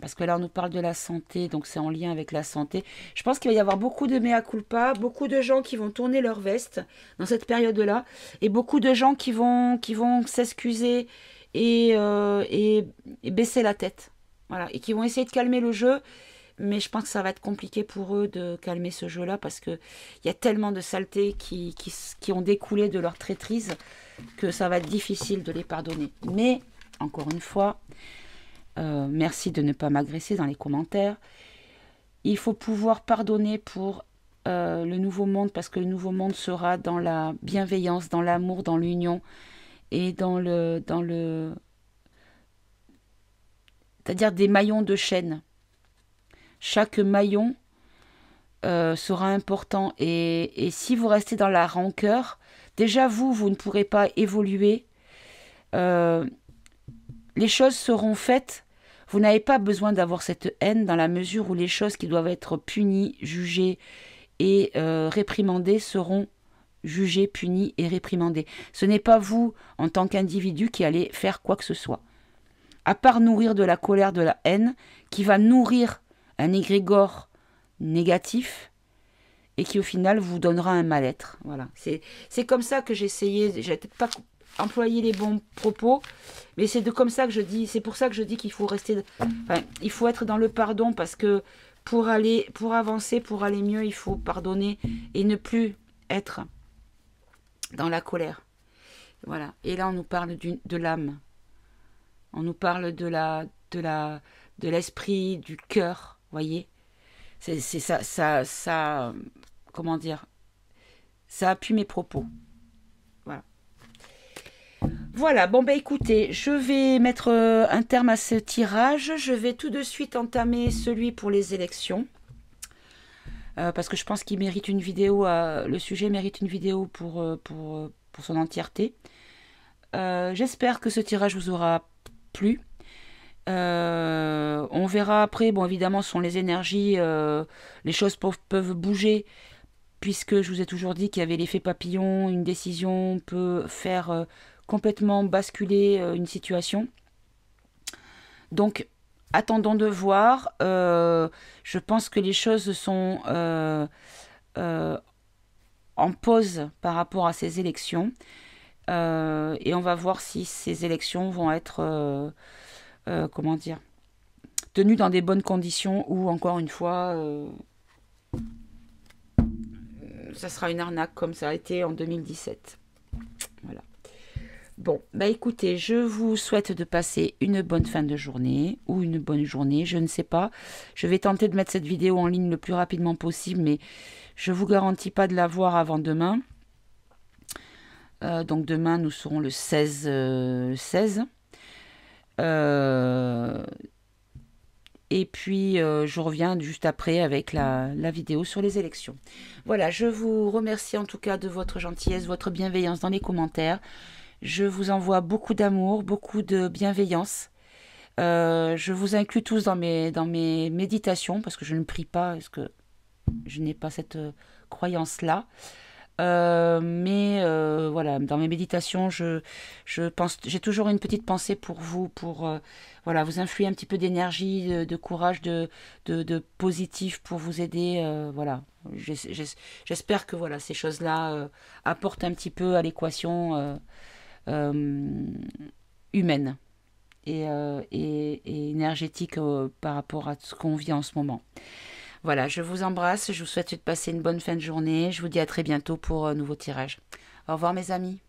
parce que là on nous parle de la santé, donc c'est en lien avec la santé. Je pense qu'il va y avoir beaucoup de mea culpa, beaucoup de gens qui vont tourner leur veste dans cette période-là, et beaucoup de gens qui vont s'excuser et baisser la tête. Voilà, et qui vont essayer de calmer le jeu, mais je pense que ça va être compliqué pour eux de calmer ce jeu-là, parce qu'il y a tellement de saletés qui ont découlé de leur traîtrise que ça va être difficile de les pardonner. Mais, encore une fois, merci de ne pas m'agresser dans les commentaires. Il faut pouvoir pardonner pour le nouveau monde, parce que le nouveau monde sera dans la bienveillance, dans l'amour, dans l'union et c'est-à-dire des maillons de chaîne. Chaque maillon sera important, et si vous restez dans la rancœur, déjà vous ne pourrez pas évoluer. Les choses seront faites. Vous n'avez pas besoin d'avoir cette haine, dans la mesure où les choses qui doivent être punies, jugées et réprimandées seront jugées, punies et réprimandées. Ce n'est pas vous, en tant qu'individu, qui allez faire quoi que ce soit. À part nourrir de la colère, de la haine, qui va nourrir un égrégore négatif et qui au final vous donnera un mal-être. Voilà. C'est comme ça que j'ai essayé. J'ai peut-être pas employé les bons propos, mais c'est comme ça que je dis. C'est pour ça que je dis qu'il faut rester. Enfin, il faut être dans le pardon, parce que pour avancer, pour aller mieux, il faut pardonner et ne plus être dans la colère. Voilà. Et là, on nous parle de l'âme. On nous parle de l'esprit, du cœur. Voyez. C'est ça. Comment dire? Ça appuie mes propos. Voilà. Voilà, bon ben écoutez, je vais mettre un terme à ce tirage. Je vais tout de suite entamer celui pour les élections. Parce que je pense qu'il mérite une vidéo, le sujet mérite une vidéo pour son entièreté. J'espère que ce tirage vous aura plu. On verra après, bon évidemment ce sont les énergies, les choses peuvent bouger, puisque je vous ai toujours dit qu'il y avait l'effet papillon, une décision peut faire complètement basculer une situation. Donc, attendons de voir. Je pense que les choses sont en pause par rapport à ces élections. Et on va voir si ces élections vont être, comment dire, tenues dans des bonnes conditions, ou encore une fois, ça sera une arnaque comme ça a été en 2017. Voilà. Bon, bah écoutez, je vous souhaite de passer une bonne fin de journée, ou une bonne journée, je ne sais pas. Je vais tenter de mettre cette vidéo en ligne le plus rapidement possible, mais je ne vous garantis pas de la voir avant demain. Donc demain, nous serons le 16. Et puis, je reviens juste après avec la vidéo sur les élections. Voilà, je vous remercie en tout cas de votre gentillesse, votre bienveillance dans les commentaires. Je vous envoie beaucoup d'amour, beaucoup de bienveillance. Je vous inclus tous dans mes méditations, parce que je ne prie pas, parce que je n'ai pas cette croyance-là. Mais voilà, dans mes méditations, je pense, j'ai toujours une petite pensée pour vous, pour voilà, vous influer un petit peu d'énergie, de courage, de positif pour vous aider. Voilà, j'espère que voilà, ces choses-là apportent un petit peu à l'équation humaine et énergétique par rapport à ce qu'on vit en ce moment. Voilà, je vous embrasse, je vous souhaite de passer une bonne fin de journée. Je vous dis à très bientôt pour un nouveau tirage. Au revoir mes amis.